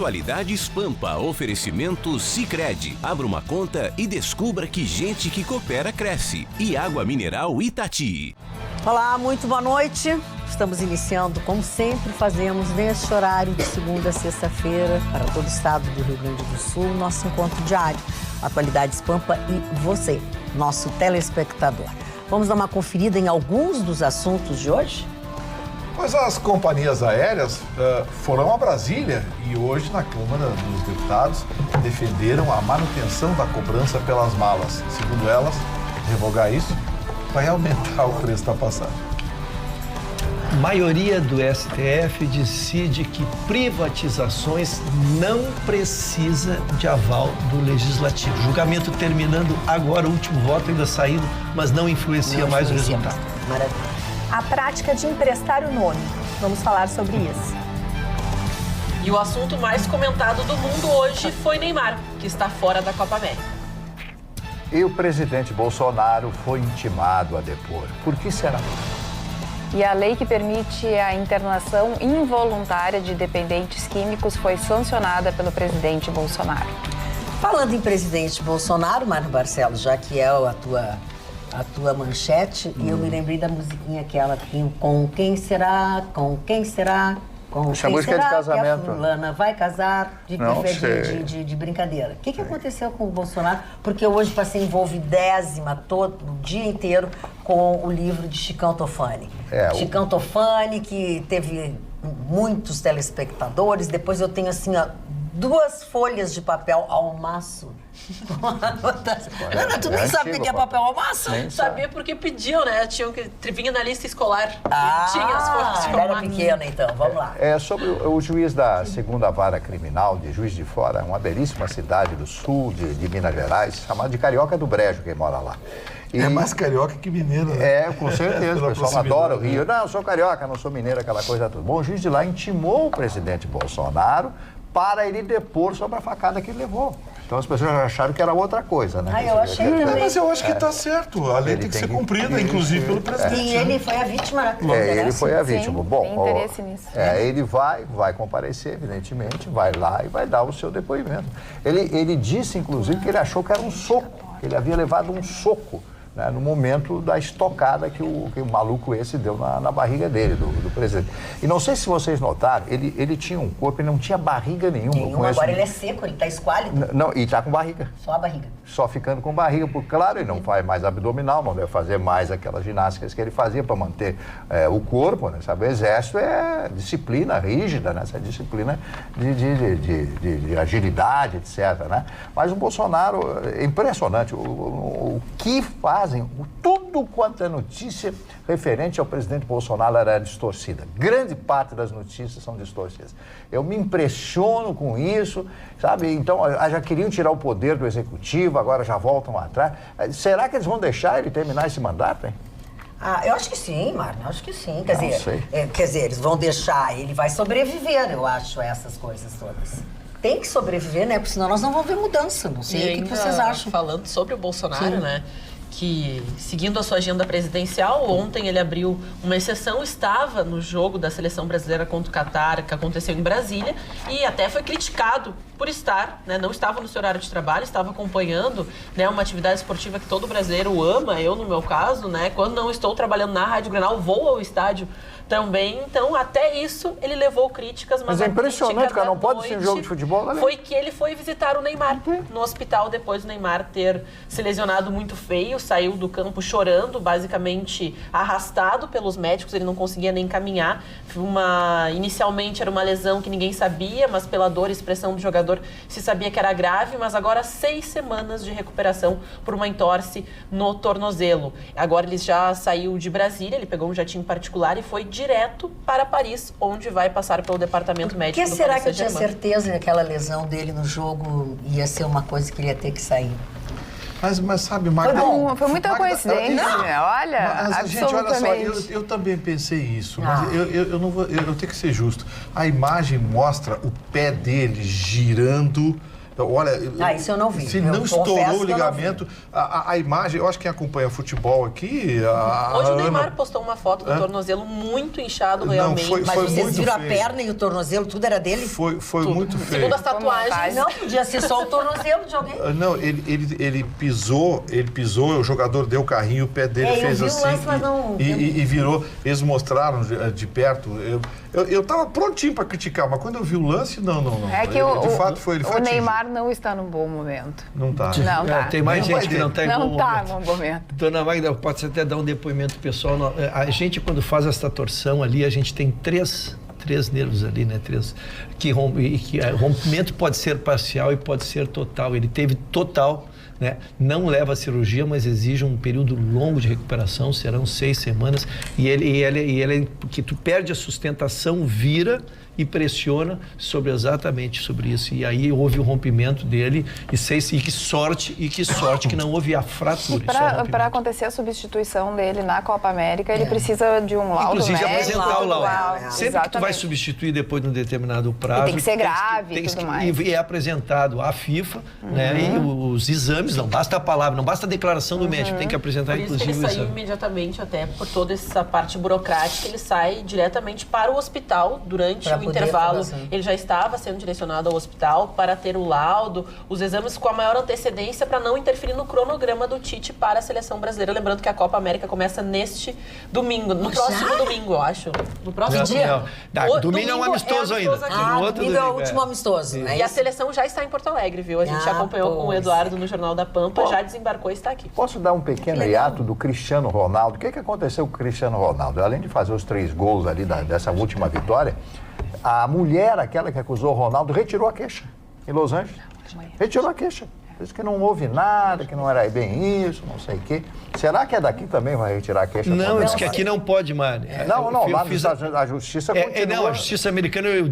Atualidades Pampa, oferecimento Sicredi. Abra uma conta e descubra que gente que coopera cresce. E Água Mineral Itati. Olá, muito boa noite. Estamos iniciando, como sempre fazemos, neste horário de segunda a sexta-feira, para todo o estado do Rio Grande do Sul, nosso encontro diário. Atualidades Pampa e você, nosso telespectador. Vamos dar uma conferida em alguns dos assuntos de hoje? Pois as companhias aéreas foram a Brasília e hoje na Câmara dos Deputados defenderam a manutenção da cobrança pelas malas. Segundo elas, revogar isso vai aumentar o preço da passagem. A maioria do STF decide que privatizações não precisa de aval do Legislativo. Julgamento terminando agora, o último voto ainda saindo, mas não influencia mais o resultado. Maravilha. A prática de emprestar o nome. Vamos falar sobre isso. E o assunto mais comentado do mundo hoje foi Neymar, que está fora da Copa América. E o presidente Bolsonaro foi intimado a depor. Por que será? E a lei que permite a internação involuntária de dependentes químicos foi sancionada pelo presidente Bolsonaro. Falando em presidente Bolsonaro, Mário Barcelos, já que é a tua manchete, e eu me lembrei da musiquinha aquela com quem será, com quem será, com Essa quem música será é de casamento. que a fulana vai casar, Não sei. de brincadeira. O que aconteceu com o Bolsonaro? Porque eu hoje passei envolvidésima todo o dia inteiro com o livro de Chicão Tofani. Chicão Tofani, que teve muitos telespectadores, depois eu tenho assim, ó, 2 folhas de papel ao maço. Tu nem sabe o que é papel ao maço? Sabia porque pediam, né? Tinham que vinha na lista escolar. Tinha as folhas de era pequena, então. Vamos lá. Sobre o juiz da 2ª Vara Criminal de Juiz de Fora, uma belíssima cidade do sul de Minas Gerais, chamada de Carioca do Brejo, quem mora lá. É mais carioca que mineiro, né? Com certeza. O pessoal adora o Rio. Não, eu sou carioca, não sou mineiro, aquela coisa toda. Bom, o juiz de lá intimou o presidente Bolsonaro para ele depor sobre a facada que ele levou. Então as pessoas acharam que era outra coisa, né? Eu achei também. Mas eu acho que está certo. A lei tem que ser cumprida, inclusive pelo presidente. E ele foi a vítima, né? Ele foi a vítima. Sim, Bom, tem interesse nisso. Ele vai comparecer, evidentemente, vai lá e vai dar o seu depoimento. Ele disse, inclusive, que ele achou que era um soco, que ele havia levado um soco, né, no momento da estocada que o maluco esse deu na barriga dele, do presidente. E não sei se vocês notaram, ele tinha um corpo, ele não tinha barriga nenhuma. Agora ele é seco, ele tá esquálido. Não, e tá com barriga. Só a barriga. Só ficando com barriga, porque, claro, ele não faz mais abdominal, não deve fazer mais aquelas ginásticas que ele fazia para manter o corpo, né? Sabe? O exército é disciplina rígida, né? Essa disciplina de agilidade, etc. Né? Mas o Bolsonaro, é impressionante, o que fazem, tudo quanto é notícia referente ao presidente Bolsonaro era distorcida. Grande parte das notícias são distorcidas. Eu me impressiono com isso, sabe? Então, já queriam tirar o poder do executivo, agora já voltam atrás. Será que eles vão deixar ele terminar esse mandato, hein? Eu acho que sim, Marna, acho que sim. Quer dizer, eles vão deixar, ele vai sobreviver, eu acho, a essas coisas todas. Tem que sobreviver, né? Porque senão nós não vamos ver mudança. Não sei o que vocês acham. Falando sobre o Bolsonaro, né? Que, seguindo a sua agenda presidencial, ontem ele abriu uma exceção, estava no jogo da seleção brasileira contra o Catar, que aconteceu em Brasília, e até foi criticado por estar, né, não estava no seu horário de trabalho, estava acompanhando, né, uma atividade esportiva que todo brasileiro ama, eu no meu caso, né, quando não estou trabalhando na Rádio Grenal, vou ao estádio também, então até isso ele levou críticas, mas é impressionante, cara, não pode ser um jogo de futebol, né? Foi que ele foi visitar o Neymar no hospital depois do Neymar ter se lesionado muito feio, saiu do campo chorando, basicamente arrastado pelos médicos, ele não conseguia nem caminhar. Inicialmente era uma lesão que ninguém sabia, mas pela dor e expressão do jogador se sabia que era grave, mas agora 6 semanas de recuperação por uma entorse no tornozelo. Agora ele já saiu de Brasília, ele pegou um jatinho particular e foi direto para Paris, onde vai passar pelo departamento médico do Paris Saint-Germain. Por que será que eu tinha certeza que aquela lesão dele no jogo ia ser uma coisa que ele ia ter que sair? Mas sabe, Magda... Foi muita coincidência, olha, mas, gente, olha só, eu também pensei isso, mas eu não vou, eu tenho que ser justo. A imagem mostra o pé dele girando Olha, isso eu não vi. Se Eu não estourou confesso o que eu não ligamento, a imagem, eu acho que quem acompanha futebol aqui... Hoje o Neymar postou uma foto do tornozelo muito inchado realmente. Mas vocês viram feio. A perna e o tornozelo, tudo era dele? Foi muito feio. Segundo as tatuagens... Não, podia ser só o tornozelo de alguém. Não, ele pisou, o jogador deu o carrinho, o pé dele fez eu vi assim o lance, mas não... e virou. Eles mostraram de perto. Eu tava prontinho para criticar, mas quando eu vi o lance, não. É que de fato foi ele. O Neymar não está num bom momento. Não tá. Não tá. Tem mais gente que não está em bom momento. Não está em bom momento. Dona Magda, pode até dar um depoimento pessoal. A gente, quando faz essa torção ali, a gente tem três nervos ali, né? Rompimento pode ser parcial e pode ser total. Ele teve total, né? Não leva a cirurgia, mas exige um período longo de recuperação, serão 6 semanas. E ele porque tu perde a sustentação, vira e pressiona exatamente sobre isso. E aí houve o rompimento dele e que sorte que não houve a fratura. E para acontecer a substituição dele na Copa América, ele precisa de um laudo inclusive médico. Apresentar o laudo. Sempre Exatamente. que tu vai substituir depois de um determinado prazo... E tem que ser grave e tudo mais. E é apresentado à FIFA, né? E os exames, não basta a palavra, não basta a declaração do médico, tem que apresentar por isso inclusive que ele saiu imediatamente, até por toda essa parte burocrática, ele sai diretamente para o hospital durante o intervalo. Ele já estava sendo direcionado ao hospital para ter o laudo, os exames com a maior antecedência para não interferir no cronograma do Tite para a seleção brasileira. Lembrando que a Copa América começa neste domingo, no próximo domingo, eu acho. No próximo dia. Domingo é um amistoso ainda. Domingo é o último amistoso. E a seleção já está em Porto Alegre, viu? A gente acompanhou com o Eduardo no Jornal da Pampa, já desembarcou e está aqui. Posso dar um pequeno hiato do Cristiano Ronaldo? O que aconteceu com o Cristiano Ronaldo? Além de fazer os 3 gols ali dessa última vitória, a mulher, aquela que acusou o Ronaldo, retirou a queixa em Los Angeles. Retirou a queixa. Disse que não houve nada, que não era bem isso, não sei o quê. Será que daqui também vai retirar a queixa? Não, diz que aqui não pode, Mari. Lá a justiça continua. Não, a justiça americana, eu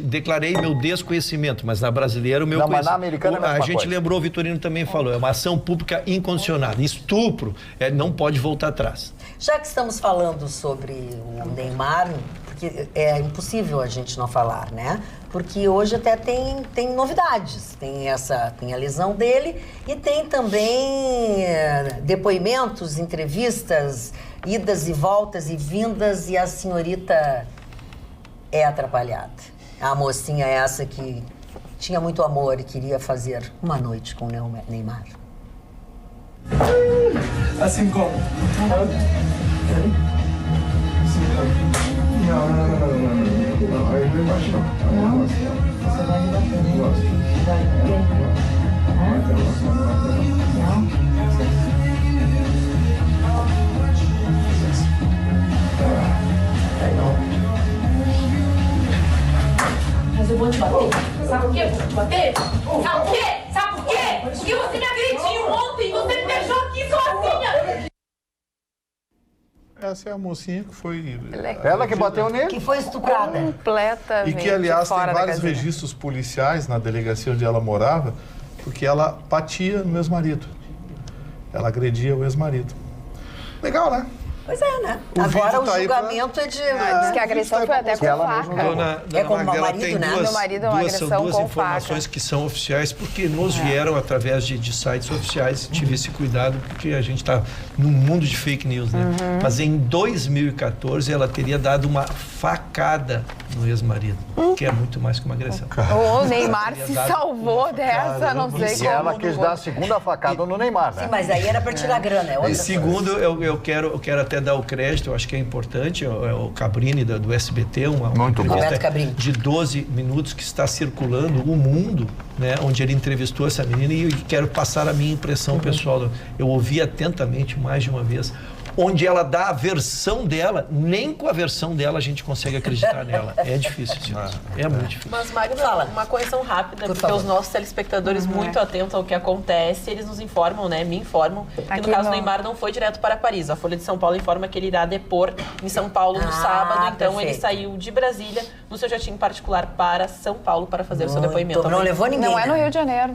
declarei meu desconhecimento, mas na brasileira o meu conhecimento. Mas na americana é a mesma gente coisa. lembrou, o Vitorino também falou, é uma ação pública incondicionada. Estupro, não pode voltar atrás. Já que estamos falando sobre o Neymar, porque é impossível a gente não falar, né? Porque hoje até tem novidades. Tem a lesão dele e tem também depoimentos, entrevistas, idas e voltas e vindas, e a senhorita é atrapalhada. A mocinha é essa que tinha muito amor e queria fazer uma noite com o Neymar. Assim como? Não, aí não embaixo não. Você vai me bater. Não gosto. Mas eu vou te bater. Sabe por quê? Eu vou te bater? Sabe por quê? Sabe por quê? Porque você me agrediu ontem e você me deixou aqui sozinha. Essa é a mocinha que foi... Ela que bateu nele? Que foi estuprada. Completamente. E que, aliás, tem fora vários registros policiais na delegacia onde ela morava, porque ela batia no ex-marido. Ela agredia o ex-marido. Legal, né? Pois é, né? O agora o tá julgamento é de... Diz que a agressão foi até com faca. Dona como Magda, ela marido, tem né? Meu marido é uma são agressão duas com informações faca. que são oficiais, porque nos vieram através de sites oficiais. Tive esse cuidado, porque a gente está num mundo de fake news, né? Mas em 2014, ela teria dado uma facada no ex-marido, que é muito mais que uma agressão. O Neymar se salvou dessa, não sei E como. ela quis dar a segunda facada no Neymar, né? Sim, mas aí era para tirar grana, é outra E segundo, eu quero até dar o crédito, eu acho que é importante, o Cabrini do SBT, uma entrevista de 12 minutos que está circulando o mundo, né, onde ele entrevistou essa menina, e quero passar a minha impressão pessoal. Eu ouvi atentamente mais de uma vez, onde ela dá a versão dela, nem com a versão dela a gente consegue acreditar nela. É difícil, isso. É muito difícil. Mas, Magda, uma correção rápida, porque os nossos telespectadores, muito atentos ao que acontece, eles nos informam, né, me informam, que no caso do Neymar não foi direto para Paris. A Folha de São Paulo informa que ele irá depor em São Paulo no sábado, então ele saiu de Brasília no seu jatinho particular para São Paulo para fazer o seu depoimento. Não levou ninguém. Não é no Rio de Janeiro.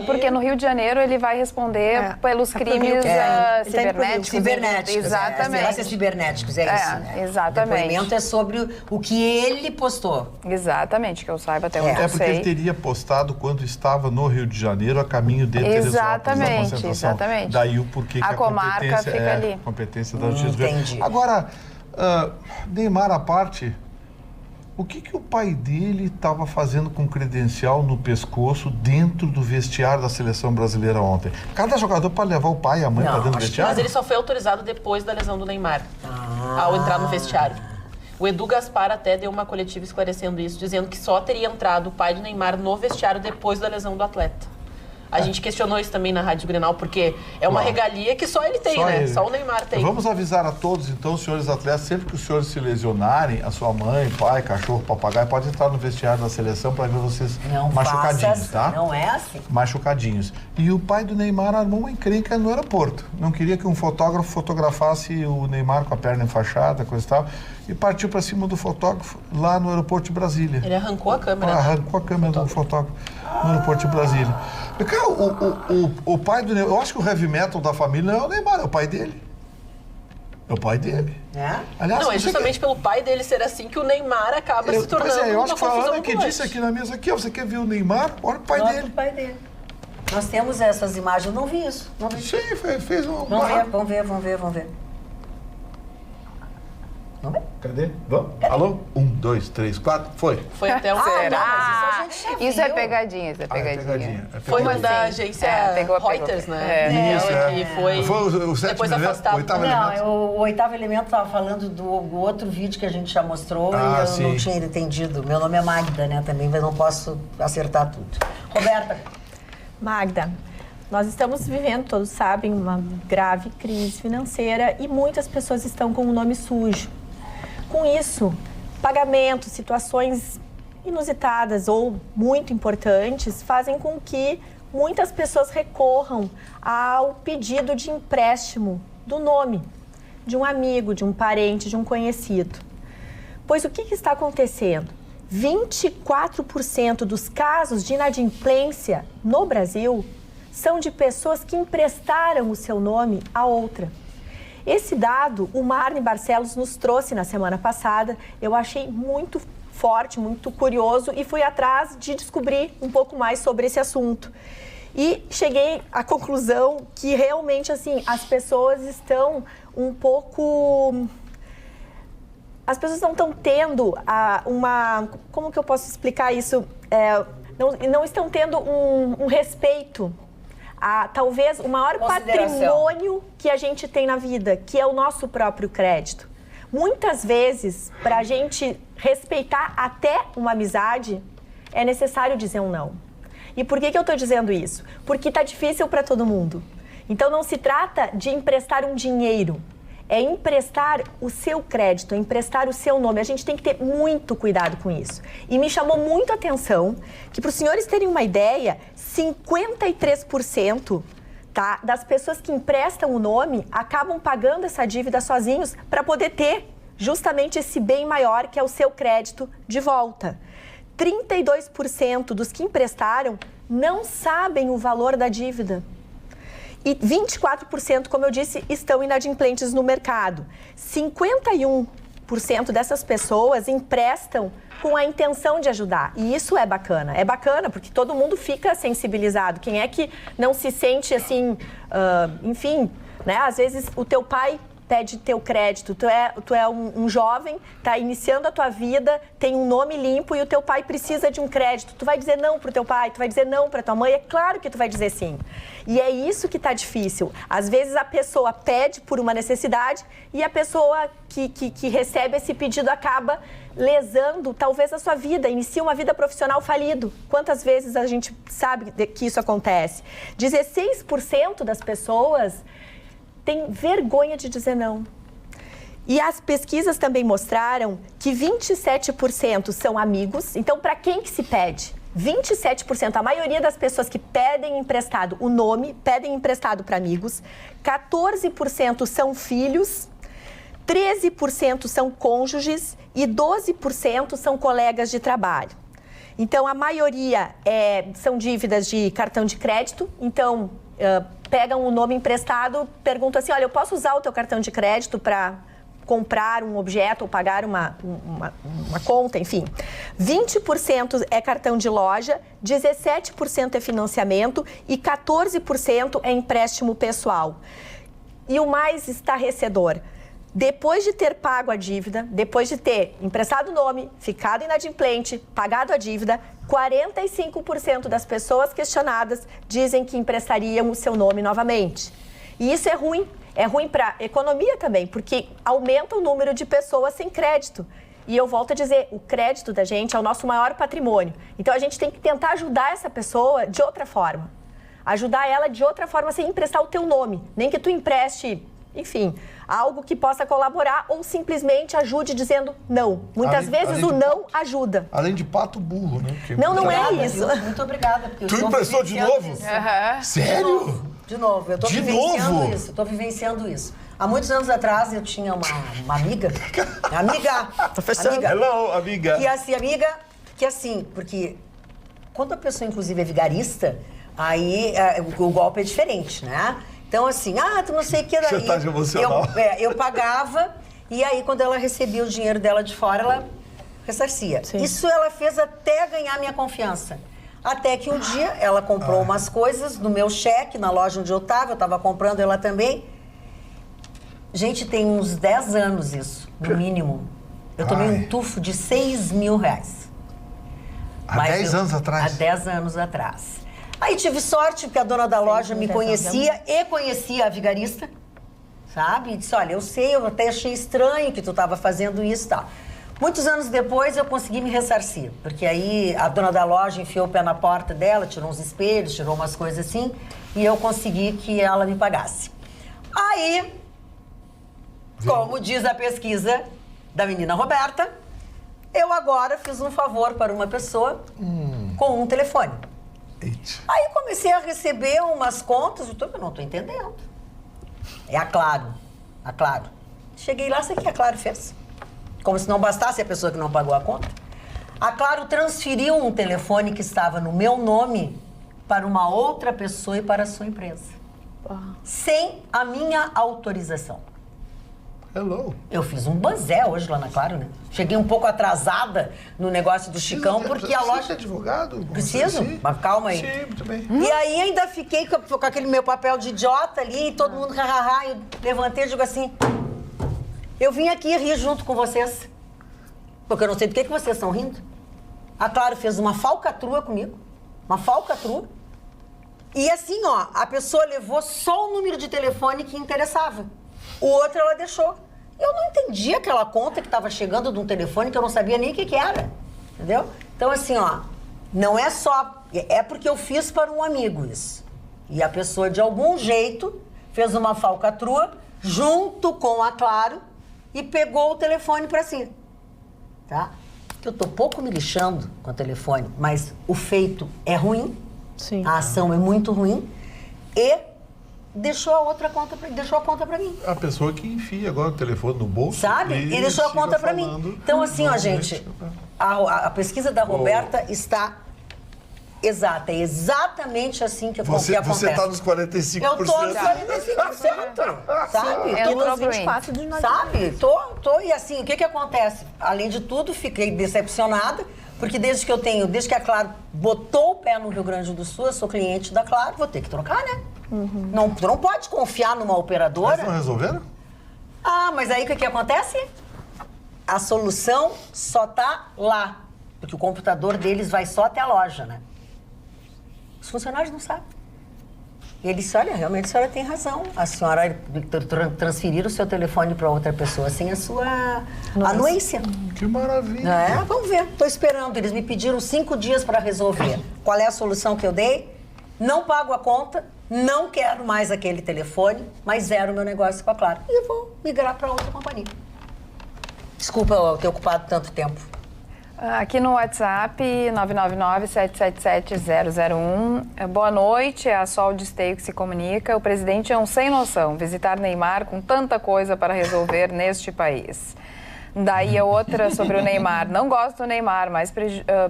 Porque no Rio de Janeiro ele vai responder pelos crimes cibernéticos. Cibernéticos. Exatamente. Violências cibernéticos, é isso, né? Exatamente. O depoimento é sobre o que ele postou. Exatamente, que eu saiba até onde eu sei. É porque ele teria postado quando estava no Rio de Janeiro, a caminho de Teresópolis, da concentração. Exatamente. Daí o porquê que a comarca fica ali. Competência da Justiça. Entendi. Agora, Neymar à parte, o que o pai dele estava fazendo com credencial no pescoço dentro do vestiário da seleção brasileira ontem? Cada jogador pode levar o pai e a mãe para dentro do vestiário? Mas ele só foi autorizado depois da lesão do Neymar, ao entrar no vestiário. O Edu Gaspar até deu uma coletiva esclarecendo isso, dizendo que só teria entrado o pai do Neymar no vestiário depois da lesão do atleta. A gente questionou isso também na Rádio Grenal, porque é uma regalia que só ele tem, só né? Ele. Só o Neymar tem. Vamos avisar a todos, então, senhores atletas, sempre que os senhores se lesionarem, a sua mãe, pai, cachorro, papagaio, pode entrar no vestiário da seleção para ver vocês machucadinhos, assim, tá? Não é assim. Machucadinhos. E o pai do Neymar armou uma encrenca no aeroporto. Não queria que um fotógrafo fotografasse o Neymar com a perna enfaixada, coisa e tal, e partiu para cima do fotógrafo lá no aeroporto de Brasília. Ele arrancou a câmera. Arrancou a câmera do fotógrafo no aeroporto de Brasília. Cara, o pai do Neymar, eu acho que o heavy metal da família não é o Neymar, é o pai dele. É o pai dele. É? Aliás, não, é justamente pelo pai dele ser assim que o Neymar acaba se tornando eu uma acho que foi a confusão Ana que disse aqui na mesa, aqui, ó, você quer ver o Neymar? Olha o pai dele. O pai dele. Nós temos essas imagens, eu não vi isso. Não vi. Sim, fez um... Vamos ver. Vamos ver. Cadê? Vamos? Alô? 1, 2, 3, 4, foi. Foi até um... Será? Isso Isso é pegadinha, Foi uma da agência Reuters, né? Isso, que foi o sétimo depois elemento, afastado. o oitavo elemento. O oitavo elemento estava falando do outro vídeo que a gente já mostrou e eu sim. não tinha entendido. Meu nome é Magda, né, também, mas não posso acertar tudo. Roberta. Magda, nós estamos vivendo, todos sabem, uma grave crise financeira e muitas pessoas estão com o nome sujo. Com isso, pagamentos, situações inusitadas ou muito importantes fazem com que muitas pessoas recorram ao pedido de empréstimo do nome de um amigo, de um parente, de um conhecido. Pois o que está acontecendo? 24% dos casos de inadimplência no Brasil são de pessoas que emprestaram o seu nome a outra. Esse dado, o Marne Barcelos nos trouxe na semana passada, eu achei muito forte, muito curioso e fui atrás de descobrir um pouco mais sobre esse assunto. E cheguei à conclusão que realmente, assim, as pessoas estão um pouco... As pessoas não estão tendo uma... Como que eu posso explicar isso? Não estão tendo um respeito. Talvez o maior patrimônio que a gente tem na vida, que é o nosso próprio crédito. Muitas vezes, para a gente respeitar até uma amizade, é necessário dizer um não. E por que eu estou dizendo isso? Porque está difícil para todo mundo. Então não se trata de emprestar um dinheiro, é emprestar o seu crédito, é emprestar o seu nome. A gente tem que ter muito cuidado com isso. E me chamou muito a atenção que, para os senhores terem uma ideia, 53% das pessoas que emprestam o nome acabam pagando essa dívida sozinhos para poder ter justamente esse bem maior que é o seu crédito de volta. 32% dos que emprestaram não sabem o valor da dívida. E 24%, como eu disse, estão inadimplentes no mercado. 51% dessas pessoas emprestam com a intenção de ajudar. E isso é bacana. É bacana porque todo mundo fica sensibilizado. Quem é que não se sente assim, enfim, né? Às vezes o teu pai pede teu crédito, tu é um jovem, tá iniciando a tua vida, tem um nome limpo e o teu pai precisa de um crédito. Tu vai dizer não pro teu pai, tu vai dizer não pra tua mãe, é claro que tu vai dizer sim. E é isso que tá difícil. Às vezes a pessoa pede por uma necessidade e a pessoa que recebe esse pedido acaba lesando talvez a sua vida, inicia uma vida profissional falido. Quantas vezes a gente sabe que isso acontece? 16% das pessoas tem vergonha de dizer não. E as pesquisas também mostraram que 27% são amigos. Então, para quem que se pede? 27%, a maioria das pessoas que pedem emprestado o nome, pedem emprestado para amigos. 14% são filhos, 13% são cônjuges e 12% são colegas de trabalho. Então, a maioria são dívidas de cartão de crédito. Então, pegam o nome emprestado, perguntam assim, olha, eu posso usar o teu cartão de crédito para comprar um objeto ou pagar uma conta, enfim. 20% é cartão de loja, 17% é financiamento e 14% é empréstimo pessoal. E o mais estarrecedor, depois de ter pago a dívida, depois de ter emprestado o nome, ficado inadimplente, pagado a dívida, 45% das pessoas questionadas dizem que emprestariam o seu nome novamente. E isso é ruim. É ruim para a economia também, porque aumenta o número de pessoas sem crédito. E eu volto a dizer, o crédito da gente é o nosso maior patrimônio. Então, a gente tem que tentar ajudar essa pessoa de outra forma. Ajudar ela de outra forma sem emprestar o teu nome. Nem que tu empreste, enfim, algo que possa colaborar ou simplesmente ajude dizendo não. Muitas vezes o não ajuda. Além de pato burro, né? Porque não é isso. Muito obrigada. Porque tu emprestou de novo? Sério? De novo, eu tô vivenciando isso. Há muitos anos atrás eu tinha uma amiga. Tô fechando. Hello, amiga. Que assim, porque quando a pessoa inclusive é vigarista, aí o golpe é diferente, né? Então assim, tu não sei o que daí. Você tá de emocional. Eu pagava e aí quando ela recebia o dinheiro dela de fora, ela ressarcia. Sim. Isso ela fez até ganhar minha confiança. Até que um dia ela comprou umas coisas no meu cheque, na loja onde eu estava comprando ela também. Gente, tem uns 10 anos isso, no mínimo. Eu tomei um tufo de 6 mil reais. Há 10 anos atrás? Há 10 anos atrás. Aí tive sorte, porque a dona da loja me conhecia e conhecia a vigarista, sabe? E disse, olha, eu sei, eu até achei estranho que tu estava fazendo isso e tal. Muitos anos depois eu consegui me ressarcir, porque aí a dona da loja enfiou o pé na porta dela, tirou uns espelhos, tirou umas coisas assim, e eu consegui que ela me pagasse. Aí, como diz a pesquisa da menina Roberta, eu agora fiz um favor para uma pessoa com um telefone. Eita. Aí comecei a receber umas contas, eu não estou entendendo. É a Claro. Cheguei lá, sei o que a Claro fez. Como se não bastasse a pessoa que não pagou a conta. A Claro transferiu um telefone que estava no meu nome para uma outra pessoa e para a sua empresa. Sem a minha autorização. Hello. Eu fiz um banzé hoje lá na Claro, né? Cheguei um pouco atrasada no negócio do Chicão, porque a loja... Você é advogado? Preciso? Mas calma aí. Sim, muito bem. E aí ainda fiquei com aquele meu papel de idiota ali, e todo mundo hahaha, eu levantei e digo assim... Eu vim aqui rir junto com vocês, porque eu não sei do que vocês estão rindo. A Claro fez uma falcatrua comigo, uma falcatrua. E assim, a pessoa levou só o número de telefone que interessava. O outro ela deixou. Eu não entendi aquela conta que estava chegando de um telefone que eu não sabia nem o que era, entendeu? Então assim, não é só... É porque eu fiz para um amigo isso. E a pessoa, de algum jeito, fez uma falcatrua junto com a Claro, e pegou o telefone para si, tá? Eu tô pouco me lixando com o telefone, mas o feito é ruim, sim. A ação é muito ruim e deixou a conta para mim. A pessoa que enfia agora o telefone no bolso, sabe? E deixou a conta para mim. Então assim, gente, a pesquisa da Roberta está exata, é exatamente assim que acontece. Você está nos 45%. Eu tô nos 45%, sabe? Eu tô nos 24% de nós. Sabe? Tô, e assim, o que acontece? Além de tudo, fiquei decepcionada, porque desde que a Claro botou o pé no Rio Grande do Sul, eu sou cliente da Claro, vou ter que trocar, né? Tu não pode confiar numa operadora. Mas não resolveram? Mas aí o que acontece? A solução só tá lá, porque o computador deles vai só até a loja, né? Os funcionários não sabem. E ele disse, olha, realmente a senhora tem razão. A senhora transferir o seu telefone para outra pessoa sem a sua anuência. Que maravilha. Vamos ver. Estou esperando. Eles me pediram 5 dias para resolver. Qual é a solução que eu dei? Não pago a conta, não quero mais aquele telefone, mas zero meu negócio com a Claro. E eu vou migrar para outra companhia. Desculpa eu ter ocupado tanto tempo. Aqui no WhatsApp, 999-777-001. Boa noite, é a Sol de Esteio que se comunica. O presidente é um sem noção, visitar Neymar com tanta coisa para resolver neste país. Daí a outra sobre o Neymar. Não gosto do Neymar, mas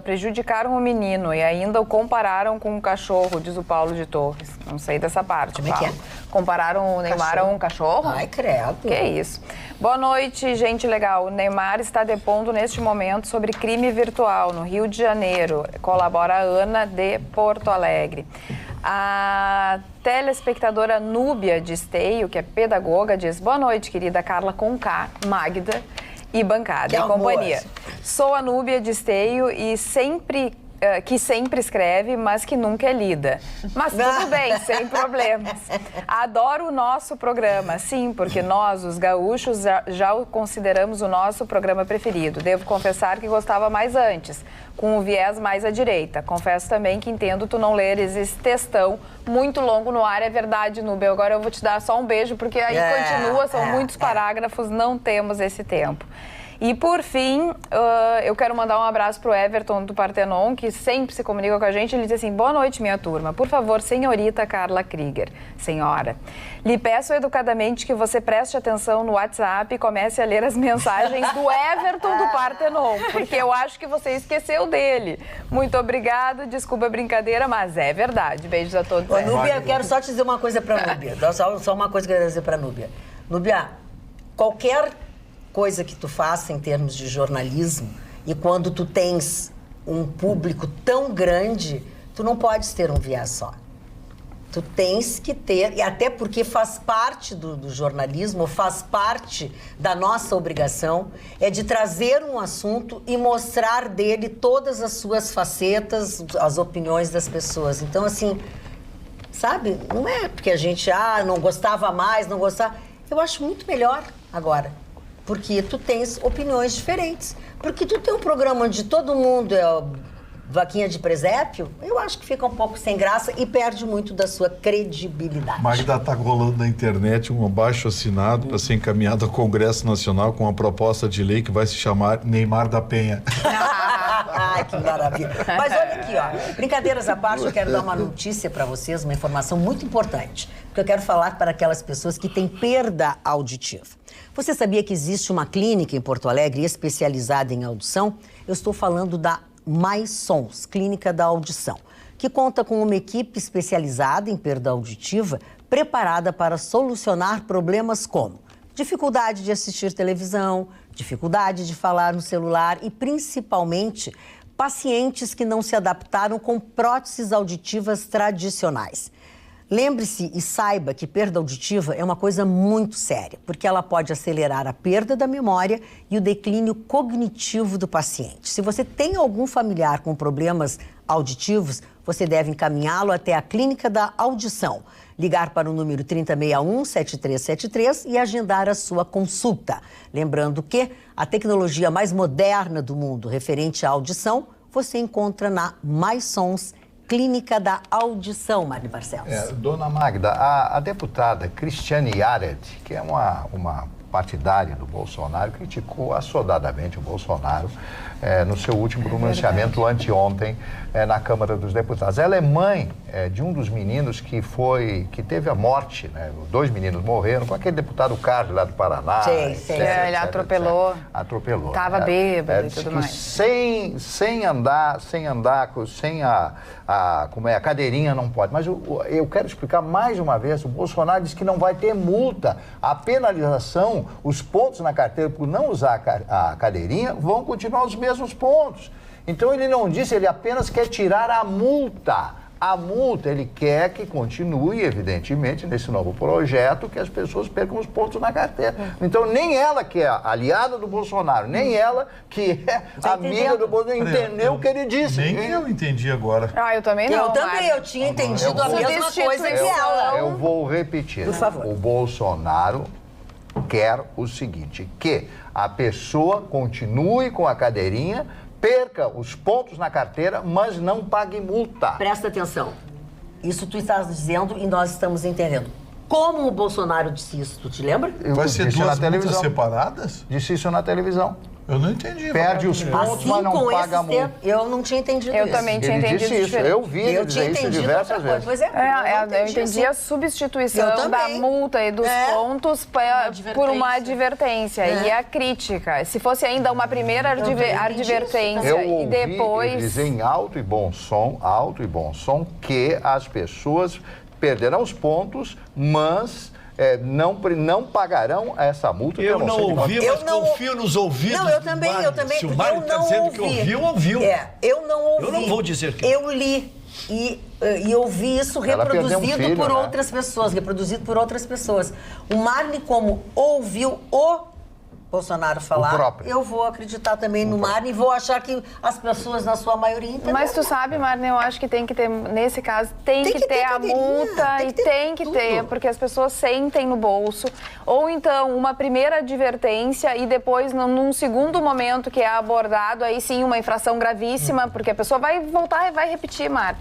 prejudicaram o menino e ainda o compararam com um cachorro, diz o Paulo de Torres. Não sei dessa parte, Como é que é? Compararam o Neymar a um cachorro? Ai, credo. Que isso. Boa noite, gente legal. O Neymar está depondo neste momento sobre crime virtual no Rio de Janeiro. Colabora a Ana de Porto Alegre. A telespectadora Núbia de Esteio, que é pedagoga, diz: boa noite, querida Carla com K, Magda e bancada Que e amor. companhia. Sou a Núbia de Esteio e que sempre escreve, mas que nunca é lida. Mas tudo bem, sem problemas. Adoro o nosso programa, sim, porque nós, os gaúchos, já o consideramos o nosso programa preferido. Devo confessar que gostava mais antes, com o viés mais à direita. Confesso também que entendo tu não leres esse textão muito longo no ar, é verdade, Núbia. Agora eu vou te dar só um beijo, porque aí continua, são muitos parágrafos, não temos esse tempo. E, por fim, eu quero mandar um abraço para o Everton do Partenon, que sempre se comunica com a gente. Ele diz assim: boa noite, minha turma. Por favor, senhorita Carla Krieger. Senhora, lhe peço educadamente que você preste atenção no WhatsApp e comece a ler as mensagens do Everton do Partenon, porque eu acho que você esqueceu dele. Muito obrigada, desculpa a brincadeira, mas é verdade. Beijos a todos. Ô, Núbia, eu quero só te dizer uma coisa para a Núbia. Só uma coisa que eu quero dizer para a Núbia. Núbia, qualquer coisa que tu faça em termos de jornalismo, e quando tu tens um público tão grande, tu não podes ter um viés só. Tu tens que ter, e até porque faz parte do jornalismo, faz parte da nossa obrigação, é de trazer um assunto e mostrar dele todas as suas facetas, as opiniões das pessoas. Então, assim, sabe, não é porque a gente não gostava mais, não gostava. Eu acho muito melhor agora. Porque tu tens opiniões diferentes. Porque tu tem um programa onde todo mundo é vaquinha de presépio, eu acho que fica um pouco sem graça e perde muito da sua credibilidade. Magda, está rolando na internet um abaixo-assinado para ser encaminhado ao Congresso Nacional com uma proposta de lei que vai se chamar Neymar da Penha. Ai, que maravilha. Mas olha aqui, ó, brincadeiras à parte, eu quero dar uma notícia para vocês, uma informação muito importante, porque eu quero falar para aquelas pessoas que têm perda auditiva. Você sabia que existe uma clínica em Porto Alegre especializada em audição? Eu estou falando da Mais Sons, Clínica da Audição, que conta com uma equipe especializada em perda auditiva, preparada para solucionar problemas como dificuldade de assistir televisão, dificuldade de falar no celular e, principalmente, pacientes que não se adaptaram com próteses auditivas tradicionais. Lembre-se e saiba que perda auditiva é uma coisa muito séria, porque ela pode acelerar a perda da memória e o declínio cognitivo do paciente. Se você tem algum familiar com problemas auditivos, você deve encaminhá-lo até a Clínica da Audição, ligar para o número 3061-7373 e agendar a sua consulta. Lembrando que a tecnologia mais moderna do mundo referente à audição, você encontra na Mais Sons, Clínica da Audição, Mari Barcelos. Dona Magda, a deputada Cristiane Yared, que é uma partidária do Bolsonaro, criticou assodadamente o Bolsonaro no seu último pronunciamento anteontem na Câmara dos Deputados. Ela é mãe de um dos meninos que teve a morte, né? 2 meninos morreram com aquele deputado Carlos lá do Paraná. Sim. Ele atropelou. Atropelou. Estava bêbado e tudo mais. Sem andar, sem a cadeirinha não pode. Mas eu quero explicar mais uma vez, o Bolsonaro disse que não vai ter multa. A penalização, os pontos na carteira por não usar a cadeirinha vão continuar os mesmos pontos. Então ele não disse, ele apenas quer tirar a multa. A multa, ele quer que continue, evidentemente, nesse novo projeto, que as pessoas percam os pontos na carteira. Então, nem ela, que é aliada do Bolsonaro, nem ela, que é amiga do Bolsonaro, entendeu o que ele disse. Nem eu entendi agora. Eu também não. Eu tinha entendido a mesma coisa que ela. Eu vou repetir. Por favor. O Bolsonaro quer o seguinte, que a pessoa continue com a cadeirinha, perca os pontos na carteira, mas não pague multa. Presta atenção. Isso tu estás dizendo e nós estamos entendendo. Como o Bolsonaro disse isso, tu te lembra? Vai ser 2 multas separadas? Disse isso na televisão. Eu não entendi. Perde os pontos, Assim, mas não com paga a esse multa. tempo, eu não tinha entendido Eu isso. também tinha Ele entendido disse isso. diferente. Eu vi ele Eu tinha dizer isso entendido diversas outra coisa. vezes. Pois é, Eu entendi a assim. substituição Eu da também. multa e dos pontos por uma advertência. E a crítica. Se fosse ainda uma primeira advertência Eu e ouvi depois... ele dizer em alto e bom som, que as pessoas perderão os pontos, mas não pagarão essa multa. Eu não ouvi, mas Eu não- confio nos ouvidos. Não, eu também, do eu Mário. também. Se o porque Mário eu está não dizendo ouvi. que ouviu. Eu não ouvi. Eu não vou dizer que... Eu li e eu vi isso Ela perdeu um reproduzido filho, por né? outras pessoas. O Marne, como ouviu o Bolsonaro falar, próprio. eu vou acreditar também no Marne e vou achar que as pessoas, na sua maioria, entenderam. Mas tu sabe, Marne, eu acho que tem que ter, nesse caso, tem que ter a cadeirinha, multa tem e que ter tem que tudo. ter, porque as pessoas sentem no bolso. Ou então, uma primeira advertência e depois, num segundo momento que é abordado, aí sim, uma infração gravíssima, porque a pessoa vai voltar e vai repetir, Marne.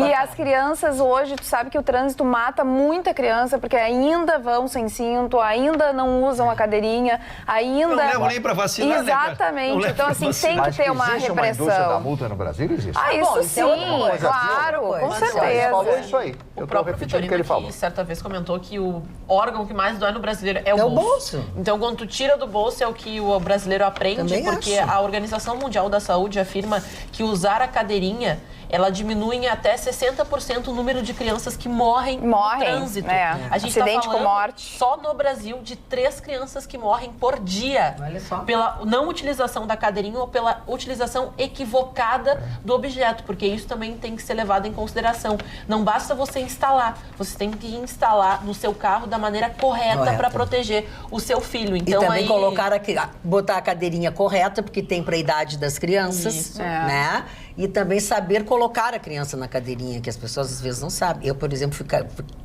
E as crianças hoje, tu sabe que o trânsito mata muita criança, porque ainda vão sem cinto, ainda não usam a cadeirinha, ainda... Não levam nem pra vacinar, né, cara? Exatamente. Não levam Então, pra assim, vacinar. tem que Mas ter uma existe uma indústria da repressão. multa no Brasil? Existe. Ah, isso bom, isso sim, é outra coisa, claro, outra com coisa. Ele certeza. falou isso aí. Eu O estou próprio repetindo o que ele Vitorino falou. aqui, certa vez, comentou que o órgão que mais dói no brasileiro é o É o bolso. bolso. Então, quando tu tira do bolso, é o que o brasileiro aprende, Também porque acho. a Organização Mundial da Saúde afirma que usar a cadeirinha, ela diminui em até 60% o número de crianças que morrem no trânsito. A gente Acidente tá falando com morte. só no Brasil de 3 crianças que morrem por dia. Olha só. Pela não utilização da cadeirinha ou pela utilização equivocada do objeto, porque isso também tem que ser levado em consideração. Não basta você instalar, você tem que instalar no seu carro da maneira correta para proteger o seu filho. Então, e também aí... botar a cadeirinha correta, porque tem para a idade das crianças, Isso. né? E também saber colocar a criança na cadeirinha, que as pessoas às vezes não sabem. Eu, por exemplo, fui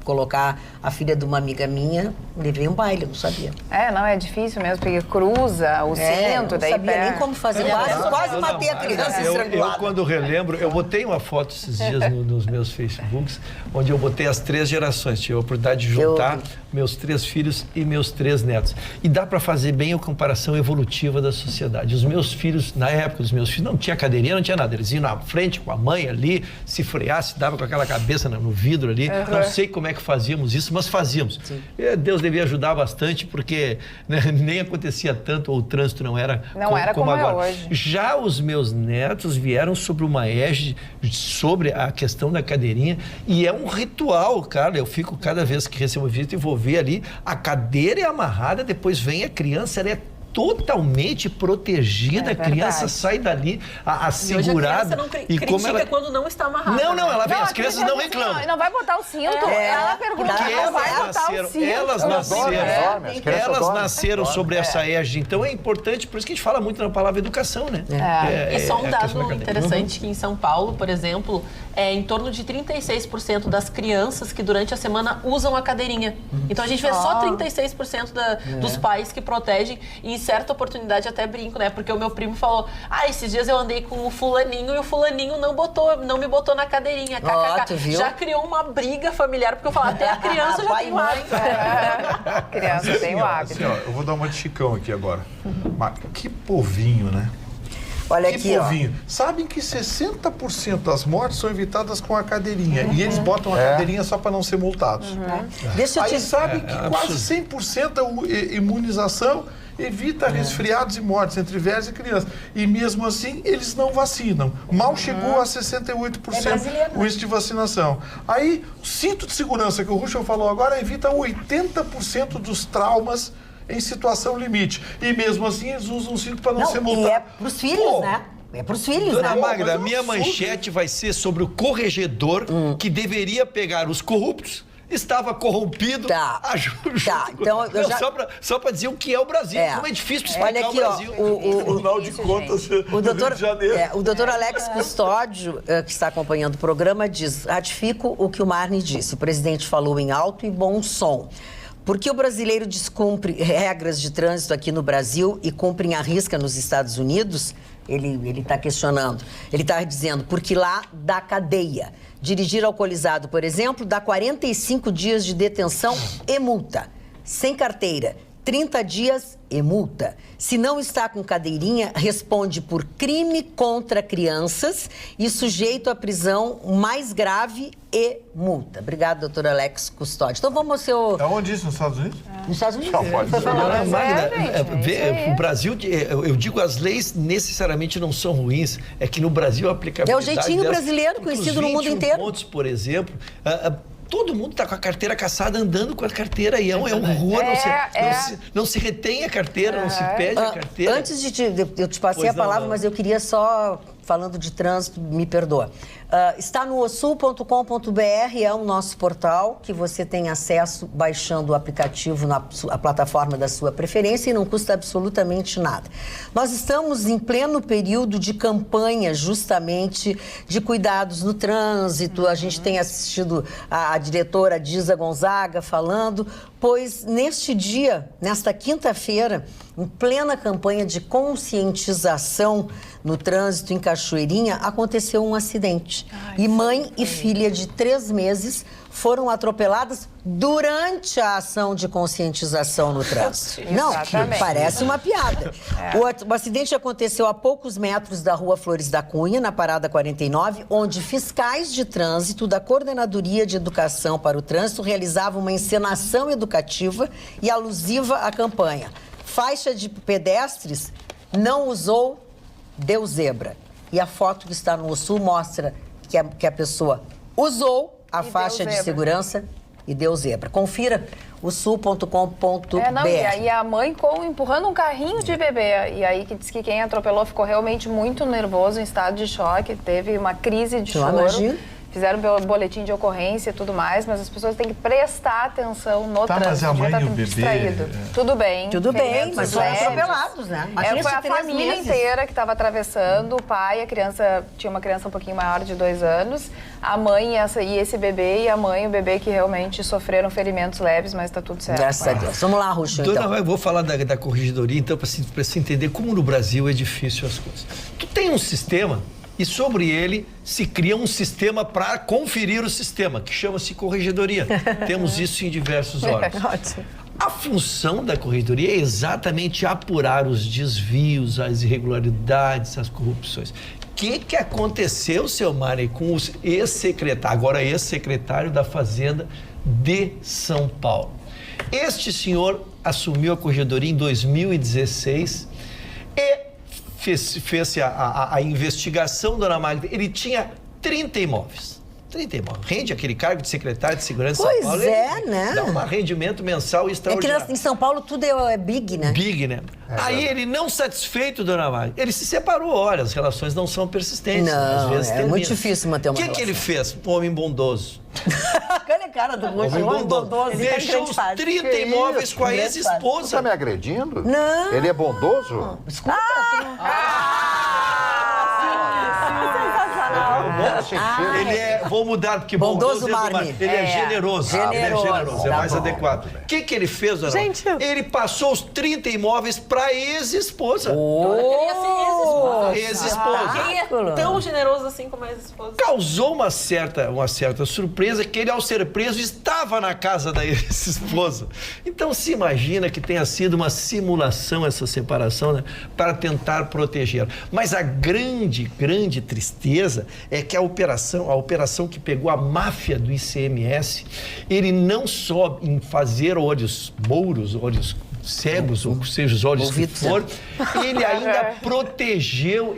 colocar a filha de uma amiga minha, levei um baile, eu não sabia. Não, é difícil mesmo, porque cruza o cinto, não daí sabia nem como fazer. Quase matei a criança Eu, estrangulada. quando relembro, eu botei uma foto esses dias nos meus Facebooks, onde eu botei as 3 gerações. Tive a oportunidade de juntar meus 3 filhos e meus 3 netos. E dá para fazer bem a comparação evolutiva da sociedade. Os meus filhos, na época dos meus filhos, não tinha cadeirinha, não tinha nada. Eles iam na frente com a mãe ali, se freasse, dava com aquela cabeça no vidro ali. Não sei como é que fazíamos isso, mas fazíamos. E Deus devia ajudar bastante, porque nem acontecia tanto, ou o trânsito não era como agora. É hoje. Já os meus netos vieram sobre uma égide, sobre a questão da cadeirinha, e é um ritual, cara. Eu fico, cada vez que recebo visita, e vou ver ali, a cadeira é amarrada, depois vem a criança, ela é totalmente protegida, a criança sai dali assegurada. Não critica quando não está amarrada. Não, ela vem, as crianças não reclamam. Não vai botar o cinto. Ela pergunta, Porque não vai botar o cinto. Elas nasceram sobre essa égide. Então é importante, por isso que a gente fala muito na palavra educação, né? E só um dado interessante que em São Paulo, por exemplo, em torno de 36% das crianças que durante a semana usam a cadeirinha. Então a gente vê só 36% dos pais que protegem, e em certa oportunidade até brinco, né? Porque o meu primo falou, esses dias eu andei com o fulaninho e o fulaninho não me botou na cadeirinha. Tu viu? Já criou uma briga familiar, porque eu falo, até a criança já tem mais. A criança tem o hábito. Assim, eu vou dar uma de Chicão aqui agora. Mas que povinho, né? Olha Que aqui, povinho. Sabem que 60% das mortes são evitadas com a cadeirinha. E eles botam a cadeirinha só para não ser multados. Deixa eu Aí te... sabem que quase 100% a imunização evita resfriados e mortes entre velhos e crianças. E mesmo assim, eles não vacinam. Mal chegou a 68% o índice de vacinação. Aí, o cinto de segurança que o Ruschel falou agora evita 80% dos traumas em situação limite. E mesmo assim, eles usam o cinto para não ser multado. E é pros filhos, né? É pros filhos, Dona né? Magda, a minha manchete vai ser sobre o corregedor que deveria pegar os corruptos, estava corrompido, então eu já... Só para dizer o que é o Brasil, como é difícil explicar. Olha aqui, o Brasil. O Tribunal de Contas do Rio de Janeiro. O doutor Alex Custódio, que está acompanhando o programa, diz: ratifico o que o Marne disse. O presidente falou em alto e bom som. Por que o brasileiro descumpre regras de trânsito aqui no Brasil e cumpre à risca nos Estados Unidos? Ele está questionando. Ele está dizendo, porque lá dá cadeia. Dirigir alcoolizado, por exemplo, dá 45 dias de detenção e multa. Sem carteira, 30 dias e multa. Se não está com cadeirinha, responde por crime contra crianças e sujeito à prisão mais grave e multa. Obrigada, doutor Alex Custódio. Então vamos ao seu... É onde isso, nos Estados Unidos? Nos Estados Unidos. Não pode ser. O Brasil, eu digo, as leis necessariamente não são ruins, é que no Brasil a aplicabilidade... É o jeitinho delas, brasileiro, conhecido no mundo inteiro. Pontos, por exemplo... todo mundo está com a carteira caçada, andando com a carteira, e é um horror, não se retém a carteira, não se pede a carteira. Antes de eu te passei a palavra, mas eu queria só, falando de trânsito, me perdoa. Está no osul.com.br, é o nosso portal, que você tem acesso baixando o aplicativo na plataforma da sua preferência e não custa absolutamente nada. Nós estamos em pleno período de campanha, justamente, de cuidados no trânsito. A gente tem assistido a diretora Disa Gonzaga falando, pois neste dia, nesta quinta-feira, em plena campanha de conscientização no trânsito em Cachoeirinha, aconteceu um acidente. E mãe e filha de 3 meses foram atropeladas durante a ação de conscientização no trânsito. Não, parece uma piada. O acidente aconteceu a poucos metros da Rua Flores da Cunha, na Parada 49, onde fiscais de trânsito da Coordenadoria de Educação para o Trânsito realizavam uma encenação educativa e alusiva à campanha. Faixa de pedestres não usou, deu zebra. E a foto que está no Sul mostra que a pessoa usou a faixa de segurança e deu zebra. Confira o sul.com.br. E aí a mãe empurrando um carrinho de bebê. E aí que diz que quem atropelou ficou realmente muito nervoso, em estado de choque, teve uma crise de choro. Imagina. Fizeram boletim de ocorrência e tudo mais, mas as pessoas têm que prestar atenção no trânsito. Mas a mãe e o bebê... Tudo bem, mas foram atropelados, né? Foi a família inteira que estava atravessando, o pai, a criança, tinha uma criança um pouquinho maior de 2 anos, a mãe e esse bebê, e a mãe e o bebê que realmente sofreram ferimentos leves, mas está tudo certo. Graças a Deus. Vamos lá, Ruxo, então. Eu vou falar da corregedoria, então, para se entender como no Brasil é difícil as coisas. Tu tem um sistema... E sobre ele se cria um sistema para conferir o sistema, que chama-se corregedoria. Temos isso em diversos órgãos. Ótimo. A função da corregedoria é exatamente apurar os desvios, as irregularidades, as corrupções. O que aconteceu, seu Mari, com o ex-secretário, agora ex-secretário da Fazenda de São Paulo? Este senhor assumiu a corregedoria em 2016 e fez a investigação, dona Magda. Ele tinha 30 imóveis. 30 imóveis. Rende aquele cargo de secretário de Segurança de São Paulo. Pois né? Dá um rendimento mensal extraordinário. É que em São Paulo tudo é big, né? Big, né? Aí ele, não satisfeito, dona Magda, ele se separou. Olha, as relações não são persistentes. Não, às vezes é muito difícil manter uma relação. O que ele fez? Um homem bondoso. Olha a cara do Ruxo, um homem bondoso. Deixou os 30 imóveis com a ex-esposa. Você tá me agredindo? Não. Ele é bondoso? Escuta. Ele é, vou mudar, porque bondoso ele é generoso. É mais adequado. O que ele fez, dona? Gente, ele passou os 30 imóveis para ex-esposa. Queria ser ex-esposa. Quem é tão generoso assim como a ex-esposa? Causou uma certa surpresa que ele, ao ser preso, estava na casa da ex-esposa. Então se imagina que tenha sido uma simulação essa separação, né, para tentar proteger. Mas a grande tristeza é que a operação que pegou a máfia do ICMS, ele não só em fazer olhos mouros, olhos cegos, ou seja, os olhos que for, ele ainda protegeu